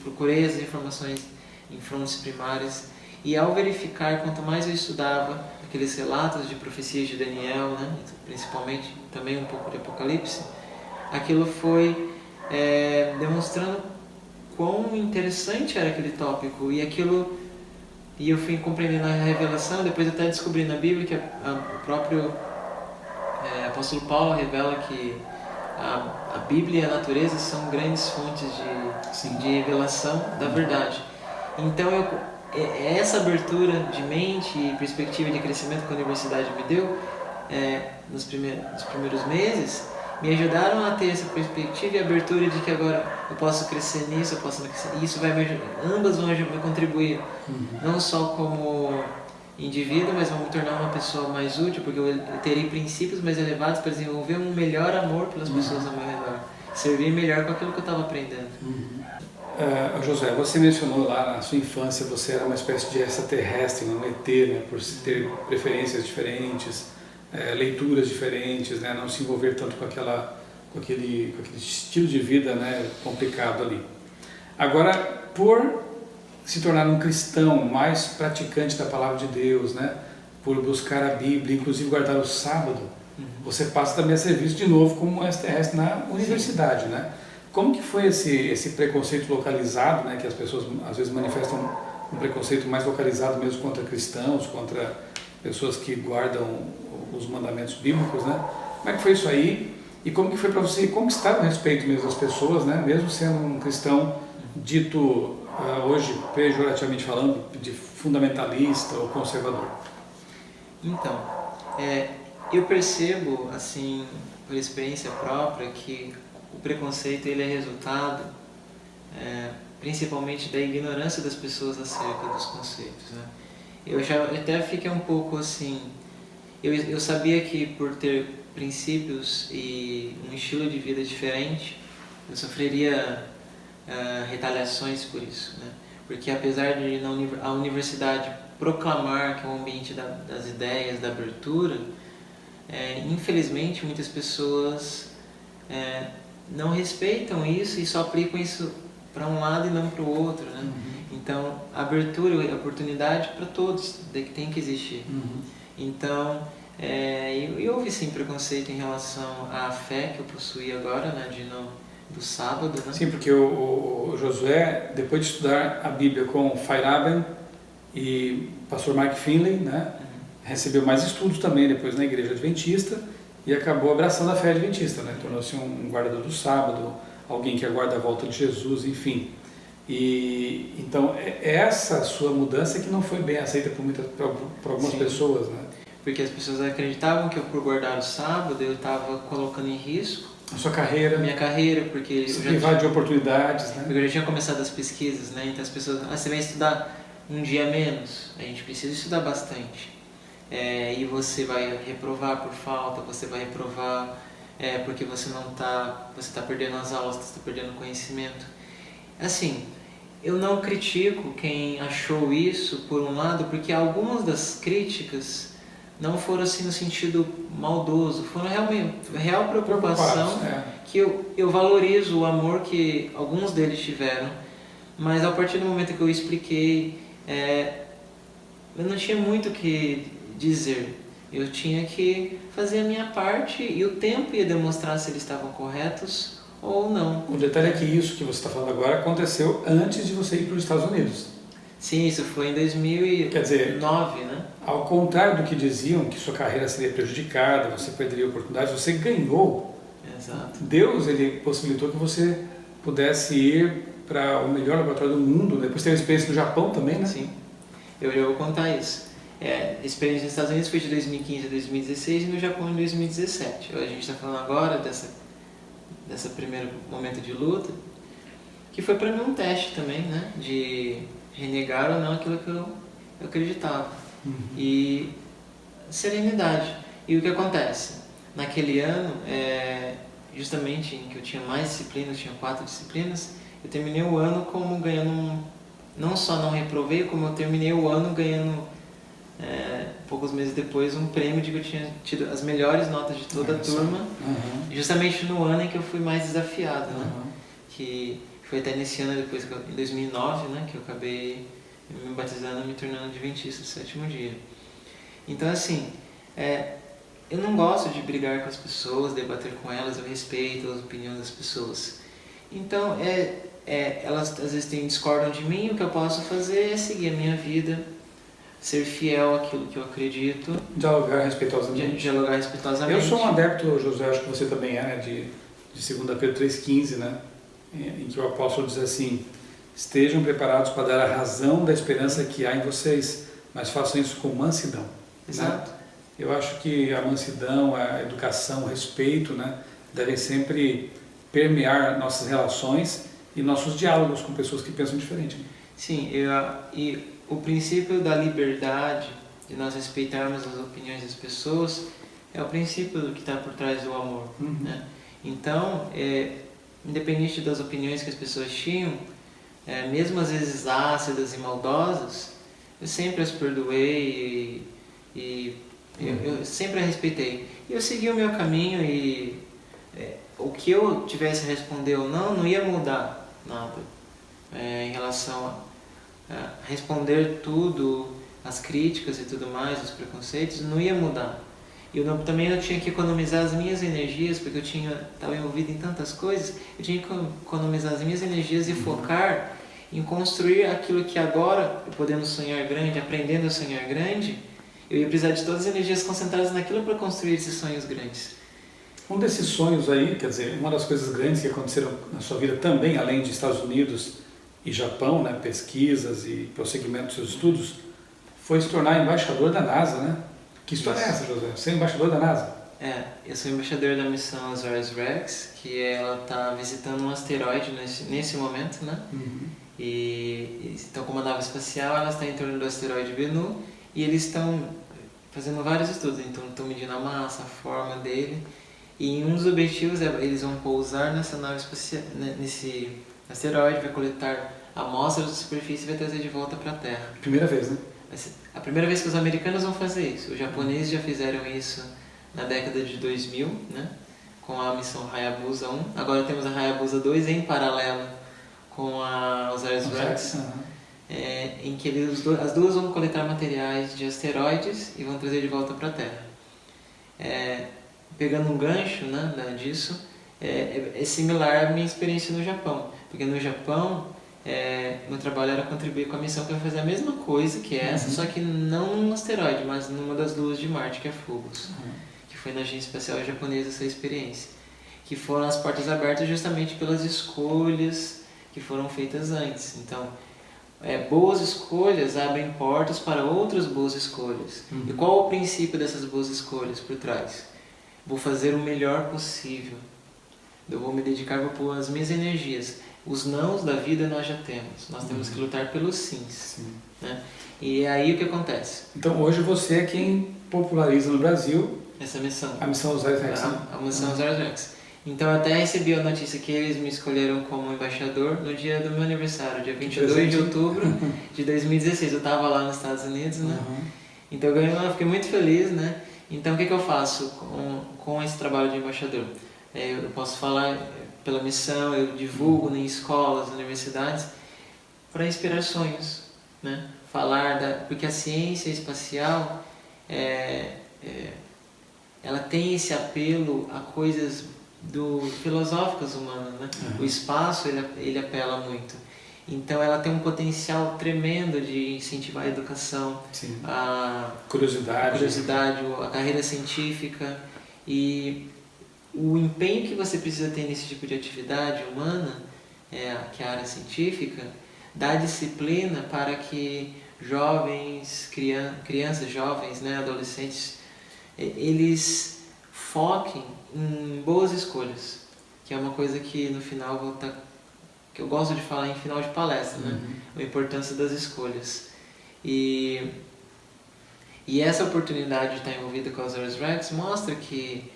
procurei as informações em fontes primárias. E ao verificar, quanto mais eu estudava aqueles relatos de profecias de Daniel, né? Principalmente também um pouco de Apocalipse, aquilo foi demonstrando quão interessante era aquele tópico, e aquilo E eu fui compreendendo a revelação, depois eu até descobri na Bíblia que o próprio apóstolo Paulo revela que a Bíblia e a natureza são grandes fontes de revelação da verdade. Então essa abertura de mente e perspectiva de crescimento que a universidade me deu nos primeiros meses me ajudaram a ter essa perspectiva e abertura de que agora eu posso crescer nisso, eu posso crescer, e isso vai me ajudar, ambas vão contribuir, não só como indivíduo, mas vão me tornar uma pessoa mais útil, porque eu terei princípios mais elevados para desenvolver um melhor amor pelas pessoas ao meu redor, servir melhor com aquilo que eu estava aprendendo. Josué, você mencionou lá na sua infância, você era uma espécie de extraterrestre, um ET, né, por ter preferências diferentes, leituras diferentes, né, não se envolver tanto com aquele estilo de vida, né, complicado ali. Agora, por se tornar um cristão mais praticante da palavra de Deus, né, por buscar a Bíblia, inclusive guardar o sábado, você passa também a serviço de novo como extraterrestre na universidade, né? Como que foi esse preconceito localizado, né, que as pessoas às vezes manifestam um preconceito mais localizado mesmo contra cristãos, contra pessoas que guardam os mandamentos bíblicos, né? Como é que foi isso aí? E como que foi para você conquistar o respeito mesmo das pessoas, né? Mesmo sendo um cristão dito hoje, pejorativamente falando, de fundamentalista ou conservador? Então, eu percebo, assim, por experiência própria, que o preconceito ele é resultado principalmente da ignorância das pessoas acerca dos conceitos, né? Eu já até fiquei um pouco assim, eu sabia que por ter princípios e um estilo de vida diferente, eu sofreria retaliações por isso, né? Porque apesar de a universidade proclamar que é um ambiente das ideias, da abertura, infelizmente muitas pessoas não respeitam isso e só aplicam isso para um lado e não para o outro, né? Então, abertura e oportunidade para todos tem que existir. Então, houve sim preconceito em relação à fé que eu possuí agora, né, do sábado, né? Sim, porque o Josué, depois de estudar a Bíblia com Feyerabend e pastor Mark Finley, né, recebeu mais estudos também depois na igreja adventista e acabou abraçando a fé adventista, né? Tornou-se um guardador do sábado, alguém que aguarda a volta de Jesus, enfim. E então essa sua mudança que não foi bem aceita por algumas pessoas, né? Porque as pessoas acreditavam que eu, por guardar o sábado, eu estava colocando em risco a sua carreira, minha carreira, porque se privar de oportunidades, né? Porque eu já tinha começado as pesquisas, né? Então as pessoas, você vai estudar um dia menos, a gente precisa estudar bastante. E você vai reprovar por falta, você vai reprovar porque você está perdendo as aulas, você está perdendo conhecimento. Assim, eu não critico quem achou isso por um lado, porque algumas das críticas não foram assim no sentido maldoso, foram realmente real preocupação, que eu valorizo o amor que alguns deles tiveram, mas a partir do momento que eu expliquei, eu não tinha muito o que dizer. Eu tinha que fazer a minha parte e o tempo ia demonstrar se eles estavam corretos ou não. O detalhe é que isso que você está falando agora aconteceu antes de você ir para os Estados Unidos. Sim, isso foi em 2009, quer dizer, né? Ao contrário do que diziam, que sua carreira seria prejudicada, você perderia oportunidades, você ganhou. Exato. Deus, ele possibilitou que você pudesse ir para o melhor laboratório do mundo, depois teve experiência no Japão também, né? Sim, eu já vou contar isso. A experiência nos Estados Unidos foi de 2015 a 2016 e no Japão em 2017. A gente está falando agora dessa primeiro momento de luta, que foi para mim um teste também, né? De renegar ou não aquilo que eu acreditava. E serenidade. E o que acontece? Naquele ano, justamente em que eu tinha mais disciplinas, eu tinha 4 disciplinas, eu terminei o ano como ganhando, não só não reprovei, como eu terminei o ano ganhando, poucos meses depois, um prêmio de que eu tinha tido as melhores notas de toda a turma, justamente no ano em que eu fui mais desafiado, né? Que foi até nesse ano, depois, em 2009, né, que eu acabei me batizando e me tornando adventista do 7º dia. Então, assim, eu não gosto de brigar com as pessoas, debater com elas, eu respeito as opiniões das pessoas. Então, elas às vezes discordam de mim, o que eu posso fazer é seguir a minha vida, ser fiel àquilo que eu acredito, Dialogar respeitosamente. dialogar respeitosamente. Eu sou um adepto, José, acho que você também é, né, de 2 Pedro 3,15, né, em que o apóstolo diz assim: estejam preparados para dar a razão da esperança que há em vocês, mas façam isso com mansidão. Exato. Né? Eu acho que a mansidão, a educação, o respeito, né, devem sempre permear nossas relações e nossos diálogos com pessoas que pensam diferente. Né? Sim, e o princípio da liberdade, de nós respeitarmos as opiniões das pessoas, é o princípio do que está por trás do amor. Né? Então, independente das opiniões que as pessoas tinham, mesmo às vezes ácidas e maldosas, eu sempre as perdoei e eu sempre a respeitei. E eu segui o meu caminho e o que eu tivesse a responder ou não ia mudar nada em relação a responder tudo, as críticas e tudo mais, os preconceitos, não ia mudar. E eu também não tinha que economizar as minhas energias, porque eu estava envolvido em tantas coisas, eu tinha que economizar as minhas energias e focar em construir aquilo que agora, podendo sonhar grande, aprendendo a sonhar grande, eu ia precisar de todas as energias concentradas naquilo para construir esses sonhos grandes. Um desses sonhos aí, quer dizer, uma das coisas grandes que aconteceram na sua vida também, além de Estados Unidos e Japão, né, pesquisas e prosseguimento dos seus estudos, foi se tornar embaixador da NASA, né? Que história é essa, José? Você é embaixador da NASA? Eu sou embaixador da missão Osiris-Rex, que ela está visitando um asteroide nesse momento, né? E então, como uma nave espacial, ela está em torno do asteroide Bennu e eles estão fazendo vários estudos, então estão medindo a massa, a forma dele, e um dos objetivos eles vão pousar nessa nave espacial, nesse asteroide, vai coletar amostras da superfície e vai trazer de volta para a Terra. Primeira vez, né? Vai ser a primeira vez que os americanos vão fazer isso. Os japoneses já fizeram isso na década de 2000, né? Com a missão Hayabusa 1. Agora temos a Hayabusa 2 em paralelo com a Osiris-Rex, em que as duas vão coletar materiais de asteroides e vão trazer de volta para a Terra. Pegando um gancho, né, disso, é similar à minha experiência no Japão, porque no Japão meu trabalho era contribuir com a missão que vai fazer a mesma coisa que essa, só que não num asteroide, mas numa das luas de Marte, que é Phobos, que foi na Agência Espacial Japonesa essa experiência, que foram as portas abertas justamente pelas escolhas que foram feitas antes. Então, boas escolhas abrem portas para outras boas escolhas. E qual o princípio dessas boas escolhas por trás? Vou fazer o melhor possível. Eu vou me dedicar, vou pôr as minhas energias. Os nãos da vida nós já temos. Nós temos que lutar pelos sims. Né? E é aí o que acontece. Então hoje você é quem populariza no Brasil essa missão. A missão Osiris-Rex. A missão Osiris-Rex. Então eu até recebi a notícia que eles me escolheram como embaixador no dia do meu aniversário, dia 22 de outubro de 2016. Eu estava lá nos Estados Unidos, né? Então eu fiquei muito feliz, né? Então o que eu faço com esse trabalho de embaixador? Eu posso falar pela missão, eu divulgo em escolas, universidades, para inspirar sonhos, né? Porque a ciência espacial ela tem esse apelo a coisas filosóficas humanas, né? O espaço ele apela muito. Então ela tem um potencial tremendo de incentivar a educação, a curiosidade, a carreira científica, e o empenho que você precisa ter nesse tipo de atividade humana, que é a área científica, dá disciplina para que crianças jovens, né, adolescentes, eles foquem em boas escolhas, que é uma coisa que no final que eu gosto de falar em final de palestra, né? A importância das escolhas. E essa oportunidade de estar envolvida com a Osiris-Rex mostra que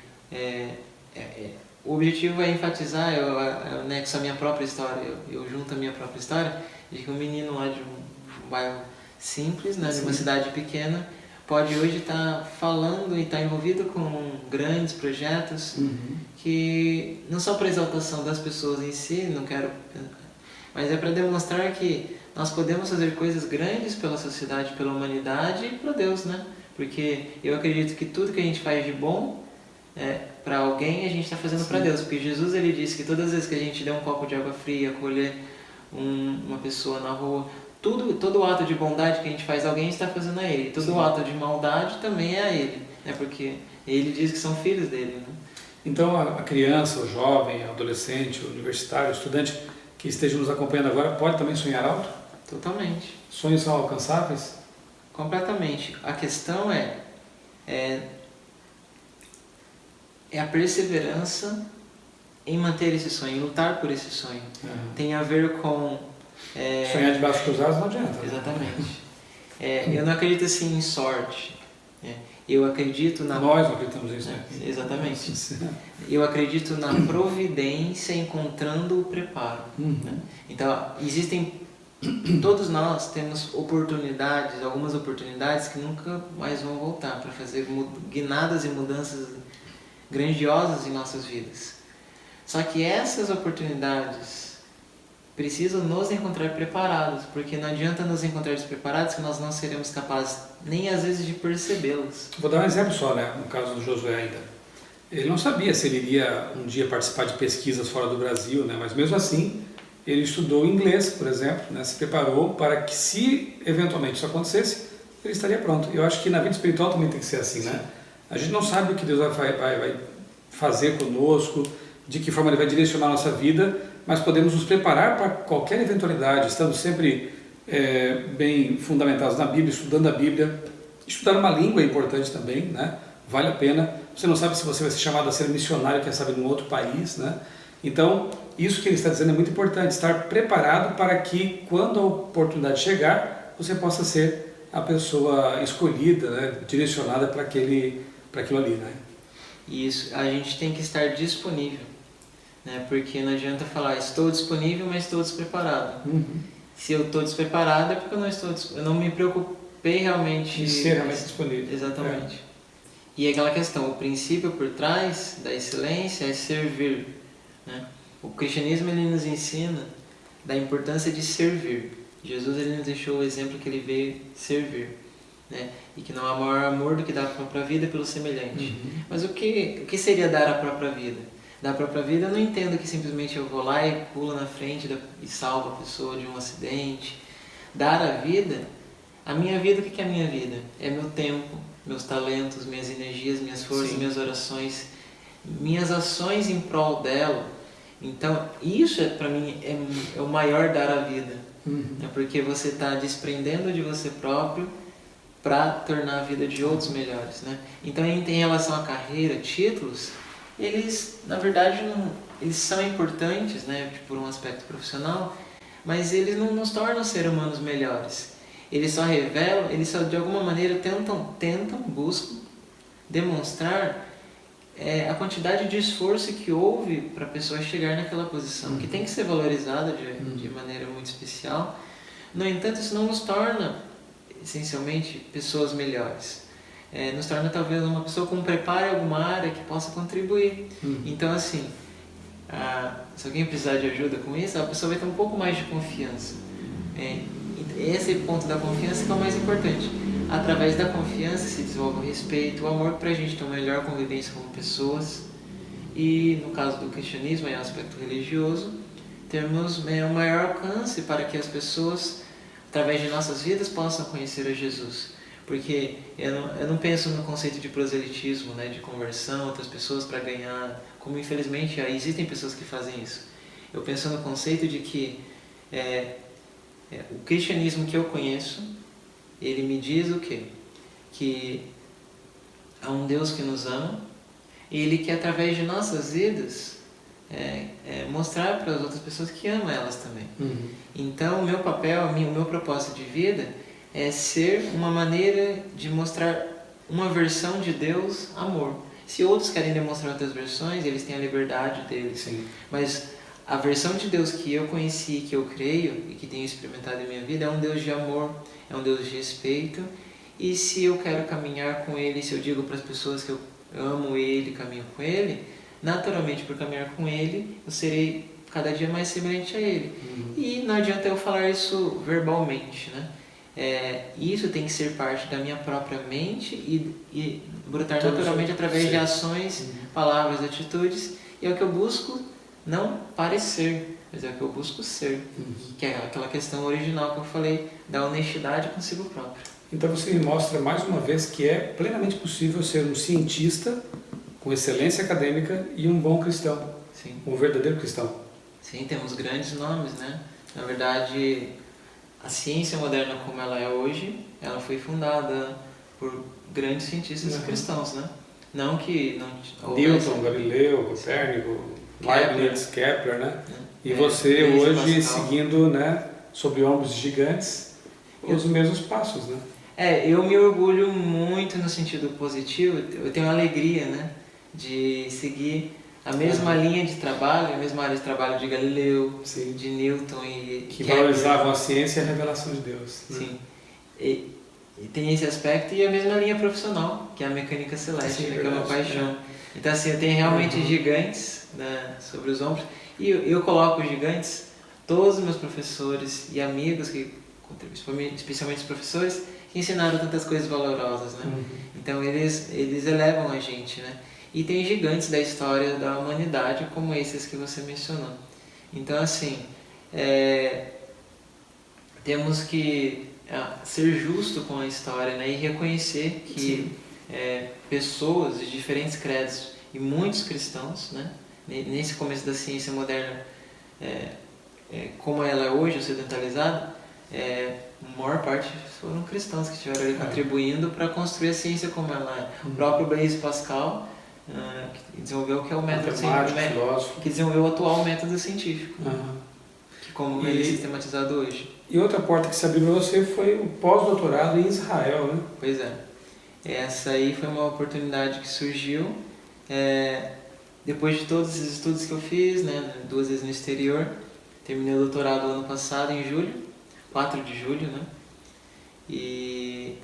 o objetivo é enfatizar, eu anexo a minha própria história, eu junto a minha própria história, de que um menino lá de um bairro simples, né, de uma cidade pequena, pode hoje estar falando e estar envolvido com grandes projetos que não são para exaltação das pessoas em si, mas é para demonstrar que nós podemos fazer coisas grandes pela sociedade, pela humanidade e para Deus, né? Porque eu acredito que tudo que a gente faz de bom para alguém a gente está fazendo para Deus, porque Jesus ele disse que todas as vezes que a gente der um copo de água fria, acolher uma pessoa na rua, todo ato de bondade que a gente faz, alguém está fazendo a Ele. Todo ato de maldade também é a Ele, né? Porque Ele diz que são filhos dele, né? Então a criança, o jovem, o adolescente, o universitário, o estudante que esteja nos acompanhando agora pode também sonhar alto? Totalmente. Sonhos são alcançáveis? Completamente. A questão é a perseverança em manter esse sonho, em lutar por esse sonho. Tem a ver com... sonhar de braços cruzados não adianta. Exatamente. Eu não acredito assim em sorte. Eu acredito na... Nós não acreditamos nisso, né? Exatamente. Eu acredito na providência encontrando o preparo. Né? Então, todos nós temos oportunidades, algumas oportunidades que nunca mais vão voltar para fazer guinadas e mudanças grandiosas em nossas vidas. Só que essas oportunidades precisam nos encontrar preparados, porque não adianta nos encontrar despreparados que nós não seremos capazes nem às vezes de percebê-los. Vou dar um exemplo só, né? No caso do Josué ainda. Ele não sabia se ele iria um dia participar de pesquisas fora do Brasil, né? Mas mesmo assim, ele estudou inglês, por exemplo, né? Se preparou para que, se eventualmente isso acontecesse, ele estaria pronto. Eu acho que na vida espiritual também tem que ser assim, né? A gente não sabe o que Deus vai fazer conosco, de que forma Ele vai direcionar a nossa vida, mas podemos nos preparar para qualquer eventualidade, estando sempre bem fundamentados na Bíblia, estudando a Bíblia. Estudar uma língua é importante também, né? Vale a pena. Você não sabe se você vai ser chamado a ser missionário, quem sabe, num outro país, né? Então, isso que ele está dizendo é muito importante, estar preparado para que, quando a oportunidade chegar, você possa ser a pessoa escolhida, né? Direcionada para aquilo ali, né? Isso, a gente tem que estar disponível, né? Porque não adianta falar, estou disponível, mas estou despreparado. Se eu estou despreparado é porque eu não me preocupei realmente... De ser realmente disponível. Exatamente. E aquela questão, o princípio por trás da excelência é servir, né? O cristianismo ele nos ensina da importância de servir. Jesus ele nos deixou o exemplo que ele veio servir, né? E que não há maior amor do que dar a própria vida pelo semelhante. Mas o que seria dar a própria vida? Dar a própria vida eu não entendo que simplesmente eu vou lá e pulo na frente e salvo a pessoa de um acidente. Dar a vida, a minha vida, o que é a minha vida? É meu tempo, meus talentos, minhas energias, minhas forças, minhas orações, minhas ações em prol dela. Então isso para mim é o maior dar a vida. É porque você está desprendendo de você próprio para tornar a vida de outros melhores, né? Então, em relação à carreira, títulos, eles, na verdade, eles são importantes, né, por um aspecto profissional, mas eles não nos tornam seres humanos melhores. Eles só revelam, eles só de alguma maneira buscam demonstrar a quantidade de esforço que houve para a pessoa chegar naquela posição, que tem que ser valorizada de maneira muito especial. No entanto, isso não nos torna essencialmente pessoas melhores, nos torna talvez uma pessoa com preparo em alguma área que possa contribuir. Então assim, se alguém precisar de ajuda com isso, a pessoa vai ter um pouco mais de confiança. Esse ponto da confiança que é o mais importante. Através da confiança se desenvolve o respeito, o amor para a gente ter uma melhor convivência como pessoas, e no caso do cristianismo, o aspecto religioso, termos um maior alcance para que as pessoas, através de nossas vidas, possam conhecer a Jesus. Porque eu não penso no conceito de proselitismo, né, de conversão, outras pessoas para ganhar, como infelizmente existem pessoas que fazem isso. Eu penso no conceito de que o cristianismo que eu conheço, ele me diz o quê? Que há um Deus que nos ama e Ele quer, através de nossas vidas, mostrar para as outras pessoas que ama elas também. Então, o meu papel, o meu propósito de vida é ser uma maneira de mostrar uma versão de Deus, amor. Se outros querem demonstrar outras versões, eles têm a liberdade deles. Sim. Mas a versão de Deus que eu conheci, que eu creio e que tenho experimentado em minha vida é um Deus de amor, é um Deus de respeito. E se eu quero caminhar com Ele, se eu digo para as pessoas que eu amo Ele, caminho com Ele, naturalmente por caminhar com Ele, eu serei cada dia mais semelhante a Ele. E não adianta eu falar isso verbalmente, né? Isso tem que ser parte da minha própria mente e brotar naturalmente através de ações, palavras, atitudes. E é o que eu busco não parecer, mas é o que eu busco ser, que é aquela questão original que eu falei, da honestidade consigo próprio. Então você me mostra mais uma vez que é plenamente possível ser um cientista com excelência acadêmica e um bom cristão, Sim. um verdadeiro cristão. Sim, temos grandes nomes, né? Na verdade, a ciência moderna como ela é hoje, ela foi fundada por grandes cientistas cristãos, né? Não que não Newton, Galileu, Copérnico, Leibniz, Kepler, né? E você hoje Pascal. seguindo, né, sobre ombros gigantes os mesmos passos, né? Eu me orgulho muito no sentido positivo, eu tenho alegria, né, de seguir a mesma linha de trabalho, a mesma área de trabalho de Galileu, Sim. de Newton e que valorizavam a ciência e a revelação de Deus. Né? Sim. E tem esse aspecto e a mesma linha profissional, que é a mecânica celeste, que é uma paixão. Então assim, eu tenho realmente gigantes, né, sobre os ombros, e eu coloco gigantes, todos os meus professores e amigos, especialmente os professores, que ensinaram tantas coisas valorosas, né? Então eles elevam a gente, né? E tem gigantes da história da humanidade como esses que você mencionou. Então assim, temos que ser justo com a história, né? E reconhecer que pessoas de diferentes credos e muitos cristãos, né? Nesse começo da ciência moderna, como ela é hoje, ocidentalizada, a maior parte foram cristãos que estiveram ali contribuindo para construir a ciência como ela é. O próprio Blaise Pascal, que desenvolveu o que é o método científico, que desenvolveu o atual método científico, que como ele é sistematizado hoje. E outra porta que se abriu para você foi o pós-doutorado em Israel, né? Pois é. Essa aí foi uma oportunidade que surgiu depois de todos esses estudos que eu fiz, né, 2 vezes no exterior. Terminei o doutorado ano passado, em julho, 4 de julho, né? E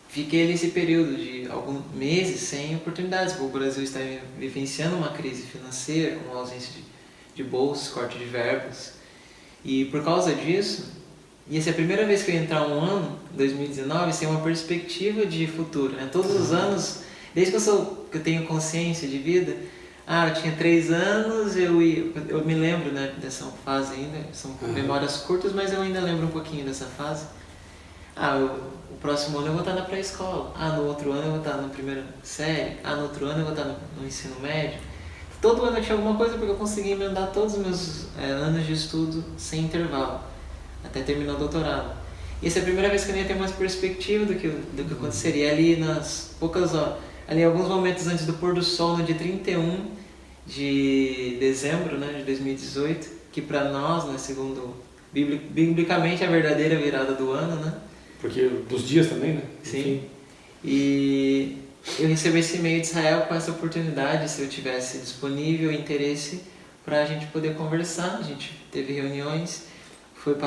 fiquei nesse período de alguns meses sem oportunidades. O Brasil está vivenciando uma crise financeira, com ausência de bolsas, corte de verbas. E por causa disso, ia ser a primeira vez que eu ia entrar um ano, 2019, sem uma perspectiva de futuro, né? Todos os anos, desde que eu tenho consciência de vida, eu tinha 3 anos, eu me lembro, né, dessa fase ainda, são memórias curtas, mas eu ainda lembro um pouquinho dessa fase. O próximo ano eu vou estar na pré-escola, no outro ano eu vou estar na primeira série, no outro ano eu vou estar no ensino médio. Todo ano eu tinha alguma coisa porque eu consegui emendar todos os meus anos de estudo sem intervalo, até terminar o doutorado. E essa é a primeira vez que eu ia ter mais perspectiva do que aconteceria ali nas poucas horas. Ali, alguns momentos antes do pôr do sol, no dia 31 de dezembro, né, de 2018, que para nós, né, segundo biblicamente, é a verdadeira virada do ano, né? Porque dos dias também, né? Sim. Enfim. E eu recebi esse e-mail de Israel com essa oportunidade, se eu tivesse disponível interesse, para a gente poder conversar. A gente teve reuniões, foi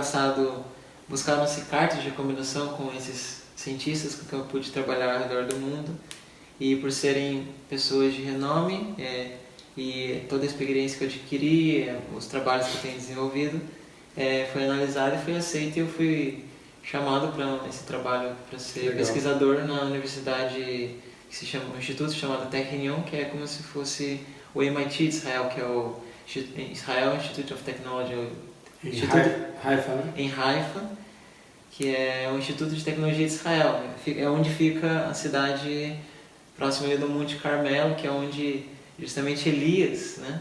buscaram-se cartas de recomendação com esses cientistas com quem eu pude trabalhar ao redor do mundo. E por serem pessoas de renome e toda a experiência que eu adquiri, os trabalhos que eu tenho desenvolvido, foi analisado e foi aceito, e eu fui chamado para esse trabalho para ser pesquisador na universidade que se chama, um instituto chamado Technion, que é como se fosse o MIT de Israel, que é o Israel Institute of Technology, Haifa, né? Em Haifa, que é o Instituto de Tecnologia de Israel. É onde fica a cidade próximo ali do Monte Carmelo, que é onde justamente Elias, né?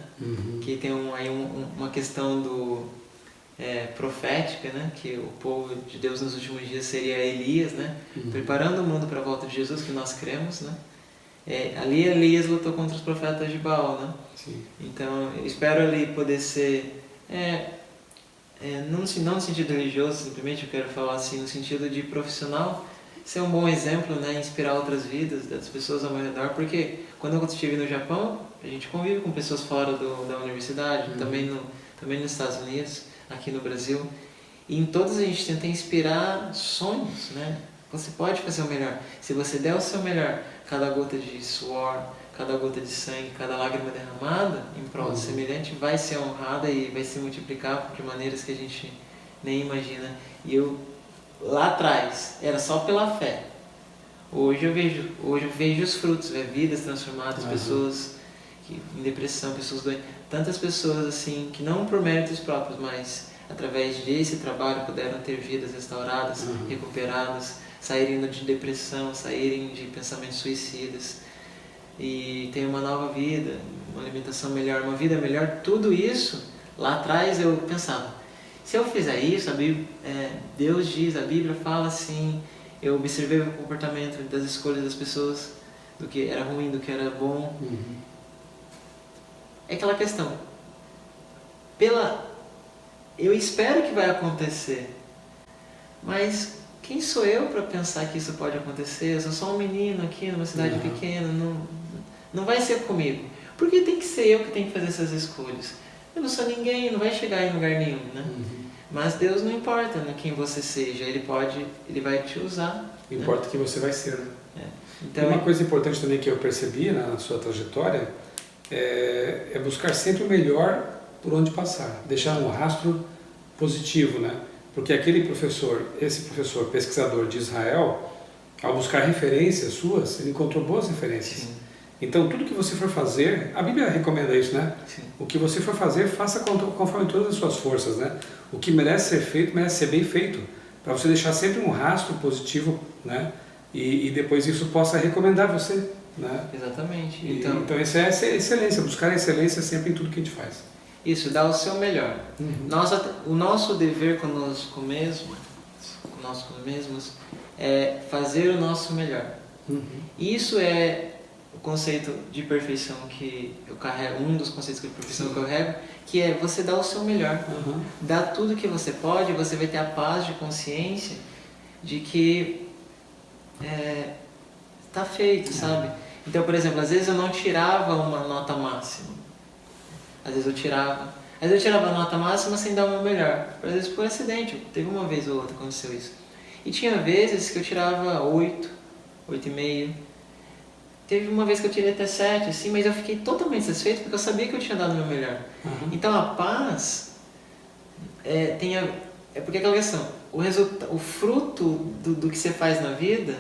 Que tem uma questão profética, né? Que o povo de Deus nos últimos dias seria Elias, né? Preparando o mundo para a volta de Jesus, que nós cremos, né? Ali Elias lutou contra os profetas de Baal, né? Sim. Então eu espero ali poder ser não no sentido religioso, simplesmente eu quero falar assim no sentido de profissional, ser um bom exemplo, né, inspirar outras vidas das pessoas ao meu redor, porque quando eu estive no Japão, a gente convive com pessoas fora da universidade, também nos Estados Unidos, aqui no Brasil, e em todas a gente tenta inspirar sonhos, né? Você pode fazer o melhor, se você der o seu melhor, cada gota de suor, cada gota de sangue, cada lágrima derramada em prol do semelhante vai ser honrada e vai se multiplicar de maneiras que a gente nem imagina. E eu, lá atrás, era só pela fé. Hoje eu vejo os frutos, vidas transformadas, pessoas em depressão, pessoas doentes, tantas pessoas assim que não por méritos próprios, mas através desse trabalho puderam ter vidas restauradas, recuperadas, saírem de depressão, saírem de pensamentos suicidas e ter uma nova vida, uma alimentação melhor, uma vida melhor. Tudo isso, lá atrás eu pensava, se eu fizer isso, Deus diz, a Bíblia fala assim, eu observei o comportamento das escolhas das pessoas, do que era ruim, do que era bom. É aquela questão, eu espero que vai acontecer, mas quem sou eu para pensar que isso pode acontecer? Eu sou só um menino aqui numa cidade pequena, não vai ser comigo. Porque tem que ser eu que tenho que fazer essas escolhas. Eu não sou ninguém, não vai chegar em lugar nenhum, né? Mas Deus não importa quem você seja, Ele vai te usar. Importa que você vai ser, né? Então, e uma coisa importante também que eu percebi na sua trajetória é buscar sempre o melhor por onde passar, deixar um rastro positivo, né? Porque esse professor pesquisador de Israel, ao buscar referências suas, ele encontrou boas referências. Sim. Então, tudo que você for fazer, a Bíblia recomenda isso, né? Sim. O que você for fazer, faça conforme todas as suas forças, né? O que merece ser feito, merece ser bem feito, para você deixar sempre um rastro positivo, né? E depois isso possa recomendar você, né? Exatamente. Então isso é excelência, buscar a excelência sempre em tudo que a gente faz. Isso, dar o seu melhor. O nosso dever conosco mesmos é fazer o nosso melhor. Isso é o conceito de perfeição que eu carrego, um dos conceitos de perfeição que eu carrego, que é você dar o seu melhor. Dar tudo que você pode, você vai ter a paz de consciência de que está feito, sabe? Então, por exemplo, às vezes eu não tirava uma nota máxima. Às vezes eu tirava a nota máxima sem dar o meu melhor. Às vezes por acidente, teve uma vez ou outra que aconteceu isso. E tinha vezes que eu tirava 8, 8,5. Teve uma vez que eu tirei até 7, assim, mas eu fiquei totalmente satisfeito porque eu sabia que eu tinha dado o meu melhor. Então a paz porque aquela questão, o fruto do que você faz na vida,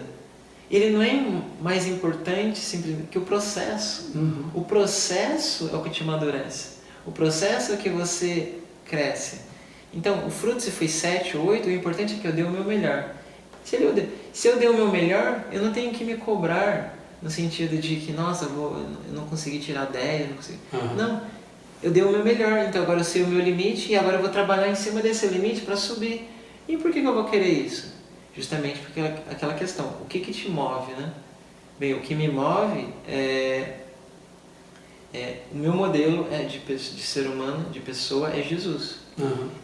ele não é mais importante simplesmente que o processo. O processo é o que te amadurece. O processo é que você cresce. Então, o fruto se foi 7, 8, o importante é que eu dei o meu melhor. Se eu dei o meu melhor, eu não tenho que me cobrar no sentido de que, nossa, eu não consegui tirar 10, não consegui. Não, eu dei o meu melhor, então agora eu sei o meu limite e agora eu vou trabalhar em cima desse limite para subir. E por que eu vou querer isso? Justamente porque aquela questão, o que te move, né? Bem, o que me move o meu modelo de ser humano, de pessoa, é Jesus.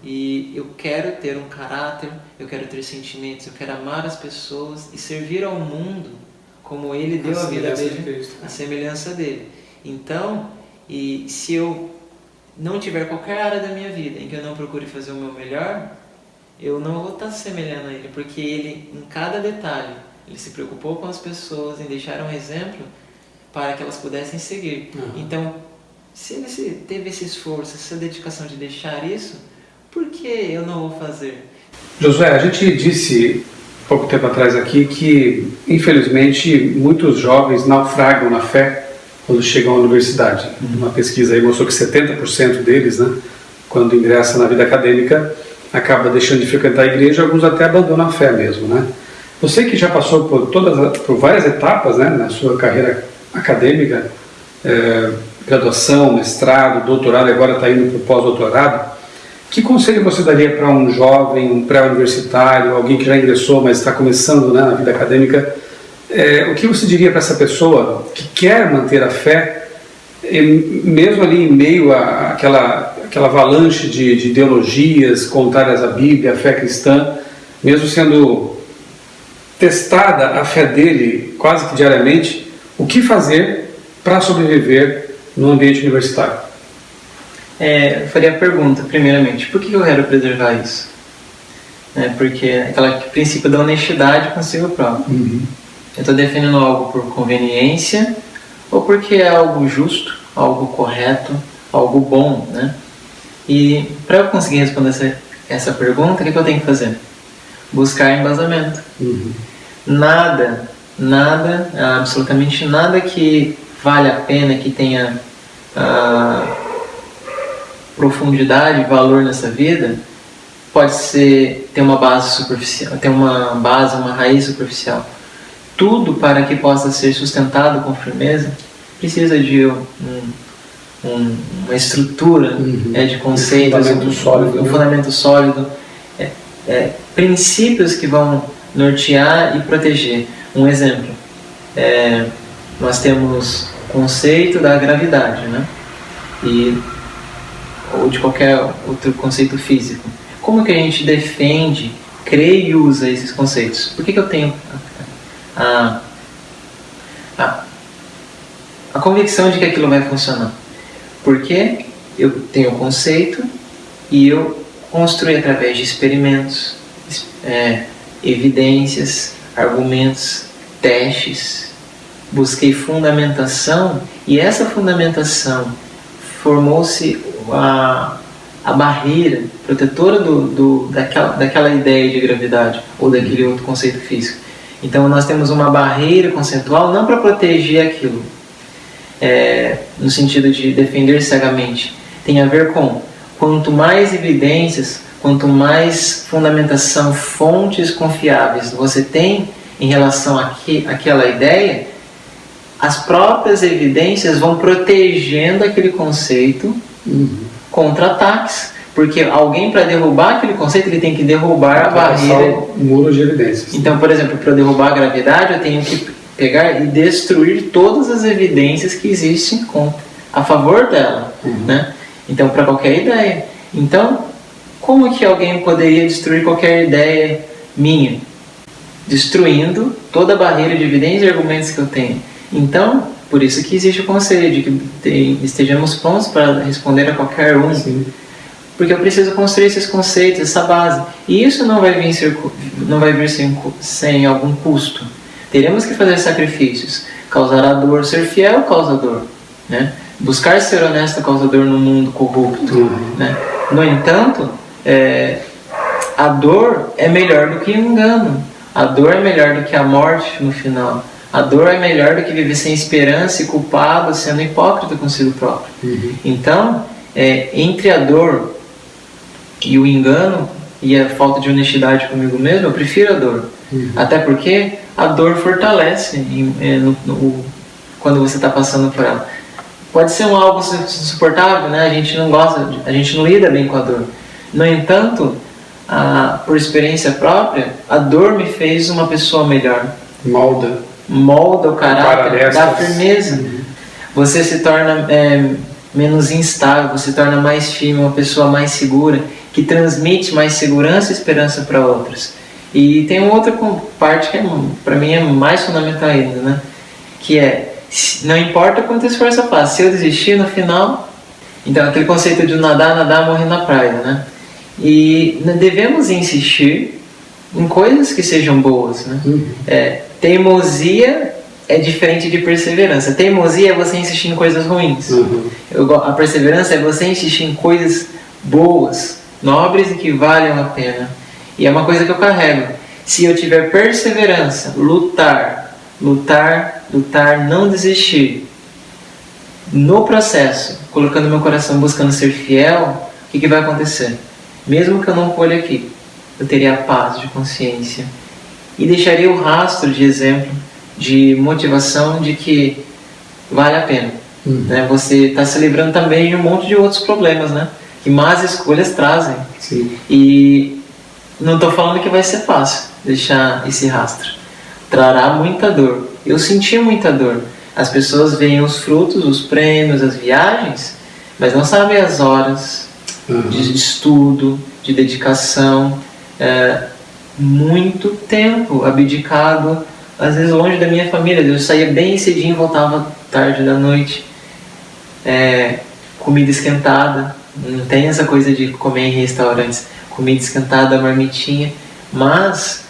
E eu quero ter um caráter, eu quero ter sentimentos, eu quero amar as pessoas e servir ao mundo como Ele deu a vida dele, a semelhança dele. Então, e se eu não tiver qualquer área da minha vida em que eu não procure fazer o meu melhor, eu não vou estar semelhando a Ele, porque Ele, em cada detalhe, Ele se preocupou com as pessoas, em deixar um exemplo para que elas pudessem seguir. Então, se Ele teve esse esforço, essa dedicação de deixar isso, por que eu não vou fazer? Josué, a gente disse pouco tempo atrás aqui que, infelizmente, muitos jovens naufragam na fé quando chegam à universidade. Uma pesquisa aí mostrou que 70% deles, né, quando ingressa na vida acadêmica, acaba deixando de frequentar a igreja, alguns até abandonam a fé mesmo, né? Você que já passou por várias etapas, né, na sua carreira acadêmica, graduação, mestrado, doutorado, e agora está indo para o pós-doutorado, que conselho você daria para um jovem, um pré-universitário, alguém que já ingressou, mas está começando, né, na vida acadêmica? O que você diria para essa pessoa que quer manter a fé, mesmo ali em meio àquela avalanche de ideologias contrárias à Bíblia, à fé cristã, mesmo sendo testada a fé dele quase que diariamente, o que fazer para sobreviver no ambiente universitário? Eu faria a pergunta, primeiramente, por que eu quero preservar isso? Porque aquele princípio da honestidade consigo próprio. Eu estou defendendo algo por conveniência ou porque é algo justo, algo correto, algo bom, né? E para eu conseguir responder essa pergunta, o que eu tenho que fazer? Buscar embasamento. Nada, absolutamente nada que vale a pena, que tenha profundidade, valor nessa vida, pode ser ter uma base superficial, ter uma raiz superficial. Tudo, para que possa ser sustentado com firmeza, precisa de uma estrutura de conceitos, um fundamento sólido, princípios que vão nortear e proteger. Um exemplo, nós temos o conceito da gravidade, né? Ou de qualquer outro conceito físico. Como que a gente defende, crê e usa esses conceitos? Por que eu tenho a convicção de que aquilo vai funcionar? Porque eu tenho o conceito e eu construí através de experimentos, evidências, argumentos, testes, busquei fundamentação, e essa fundamentação formou-se a barreira protetora daquela ideia de gravidade ou daquele outro conceito físico. Então nós temos uma barreira conceitual não para proteger aquilo, no sentido de defender cegamente. Tem a ver com quanto mais evidências, quanto mais fundamentação, fontes confiáveis você tem em relação àquela ideia, as próprias evidências vão protegendo aquele conceito contra ataques. Porque alguém, para derrubar aquele conceito, ele tem que derrubar a barreira. Muro de evidências. Então, por exemplo, para derrubar a gravidade, eu tenho que pegar e destruir todas as evidências que existem a favor dela, né? Então, para qualquer ideia. Então, como que alguém poderia destruir qualquer ideia minha? Destruindo toda a barreira de evidências e argumentos que eu tenho. Então, por isso que existe o conselho de que estejamos prontos para responder a qualquer um. Sim. Porque eu preciso construir esses conceitos, essa base. E isso não vai vir sem algum custo. Teremos que fazer sacrifícios. Causar a dor, ser fiel causa dor, né? Buscar ser honesto causa dor no mundo corrupto, né? No entanto, a dor é melhor do que o engano. A dor é melhor do que a morte no final. A dor é melhor do que viver sem esperança e culpado, sendo hipócrita consigo próprio. Então, entre a dor e o engano e a falta de honestidade comigo mesmo, eu prefiro a dor. Até porque a dor fortalece quando você está passando por ela. Pode ser algo insuportável, né? A gente não gosta, a gente não lida bem com a dor. No entanto, por experiência própria, a dor me fez uma pessoa melhor. Molda o caráter, dá firmeza. Você se torna menos instável, você se torna mais firme, uma pessoa mais segura, que transmite mais segurança e esperança para outros. E tem uma outra parte que para mim é mais fundamental ainda, né? Que não importa quanto esforço eu faço, se eu desistir no final... Então, aquele conceito de nadar, morrer na praia, né? E devemos insistir em coisas que sejam boas, né? Teimosia é diferente de perseverança. Teimosia é você insistir em coisas ruins. A perseverança é você insistir em coisas boas, nobres e que valham a pena. E é uma coisa que eu carrego. Se eu tiver perseverança, lutar, não desistir, no processo, colocando meu coração, buscando ser fiel, o que vai acontecer? Mesmo que eu não colhe aqui, eu teria a paz de consciência e deixaria o rastro de exemplo, de motivação de que vale a pena. Né? Você está se livrando também de um monte de outros problemas, né? Que más escolhas trazem. Sim. E não estou falando que vai ser fácil deixar esse rastro. Trará muita dor. Eu senti muita dor. As pessoas veem os frutos, os prêmios, as viagens, mas não sabem as horas de estudo, de dedicação, muito tempo abdicado, às vezes longe da minha família. Eu saía bem cedinho e voltava tarde da noite. Comida esquentada, não tem essa coisa de comer em restaurantes. Comida esquentada, marmitinha, mas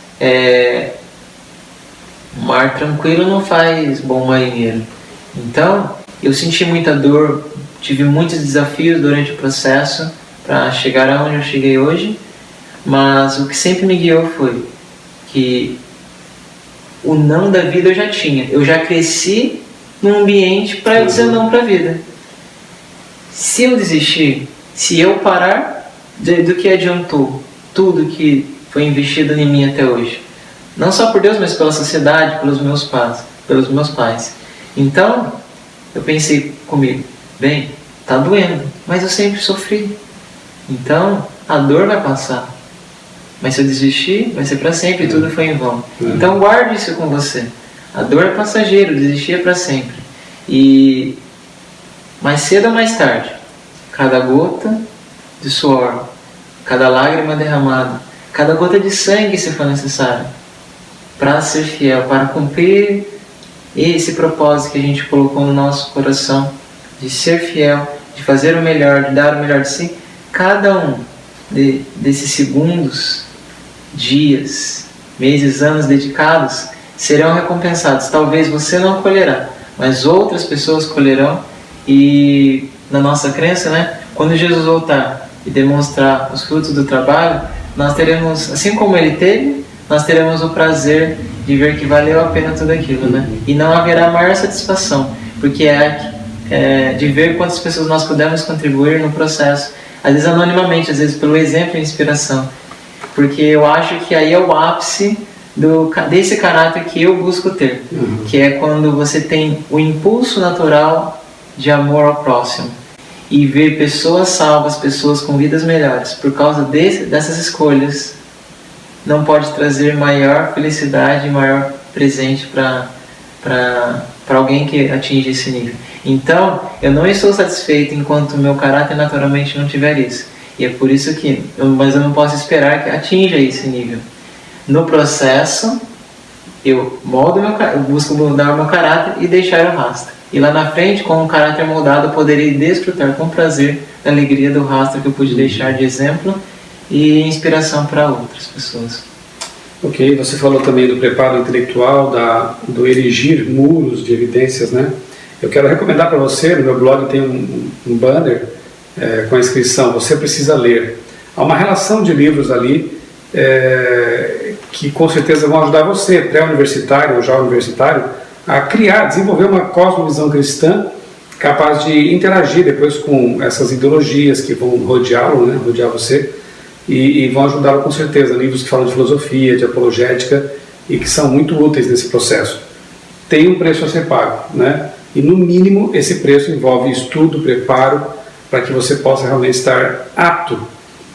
mar tranquilo não faz bom marinheiro. Então, eu senti muita dor, tive muitos desafios durante o processo para chegar aonde eu cheguei hoje, mas o que sempre me guiou foi que o não da vida eu já tinha. Eu já cresci num ambiente para eu dizer não para a vida. se eu desistir, se eu parar, do que adiantou tudo que foi investido em mim até hoje? Não só por Deus, mas pela sociedade, pelos meus pais. Então, eu pensei comigo, bem, tá doendo, mas eu sempre sofri. Então, a dor vai passar. Mas se eu desistir, vai ser para sempre e tudo foi em vão. Então, guarde isso com você. A dor é passageira, desistir é para sempre. E mais cedo ou mais tarde, cada gota de suor, cada lágrima derramada, cada gota de sangue, se for necessário, para ser fiel, para cumprir esse propósito que a gente colocou no nosso coração, de ser fiel, de fazer o melhor, de dar o melhor de si, cada um desses segundos, dias, meses, anos dedicados serão recompensados. Talvez você não colherá, mas outras pessoas colherão. E na nossa crença, né, quando Jesus voltar e demonstrar os frutos do trabalho, nós teremos, assim como ele teve, nós teremos o prazer de ver que valeu a pena tudo aquilo, né? E não haverá maior satisfação, porque é de ver quantas pessoas nós pudemos contribuir no processo, às vezes anonimamente, às vezes pelo exemplo e inspiração, porque eu acho que aí é o ápice desse caráter que eu busco ter, que é quando você tem o impulso natural de amor ao próximo e ver pessoas salvas, pessoas com vidas melhores por causa dessas escolhas, não pode trazer maior felicidade, maior presente para alguém que atinge esse nível. Então, eu não estou satisfeito enquanto o meu caráter naturalmente não tiver isso. E é por isso mas eu não posso esperar que atinja esse nível. No processo, eu busco moldar o meu caráter e deixar o rastro. E lá na frente, com o caráter moldado, eu poderei desfrutar com prazer da alegria do rastro que eu pude deixar de exemplo e inspiração para outras pessoas. Ok, você falou também do preparo intelectual, do erigir muros de evidências, né? Eu quero recomendar para você, no meu blog tem um banner com a inscrição, você precisa ler. Há uma relação de livros ali que com certeza vão ajudar você, pré-universitário ou já universitário, a desenvolver uma cosmovisão cristã capaz de interagir depois com essas ideologias que vão rodeá-lo, né? Rodear você, e vão ajudá-lo com certeza. Livros que falam de filosofia, de apologética e que são muito úteis nesse processo. Tem um preço a ser pago, né? E no mínimo esse preço envolve estudo, preparo, para que você possa realmente estar apto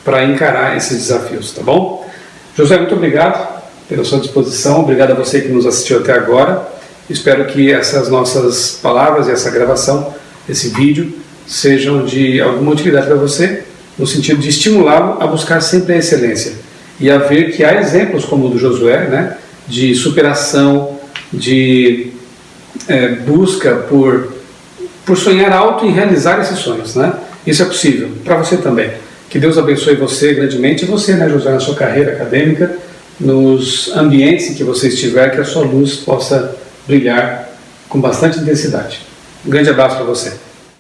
para encarar esses desafios, tá bom? José, muito obrigado pela sua disposição, obrigado a você que nos assistiu até agora. Espero que essas nossas palavras e essa gravação, esse vídeo, sejam de alguma utilidade para você, no sentido de estimulá-lo a buscar sempre a excelência e a ver que há exemplos como o do Josué, né, de superação, de busca por sonhar alto e realizar esses sonhos, né? Isso é possível para você também. Que Deus abençoe você grandemente, e você, né, Josué, na sua carreira acadêmica, nos ambientes em que você estiver, que a sua luz possa brilhar com bastante intensidade. Um grande abraço para você.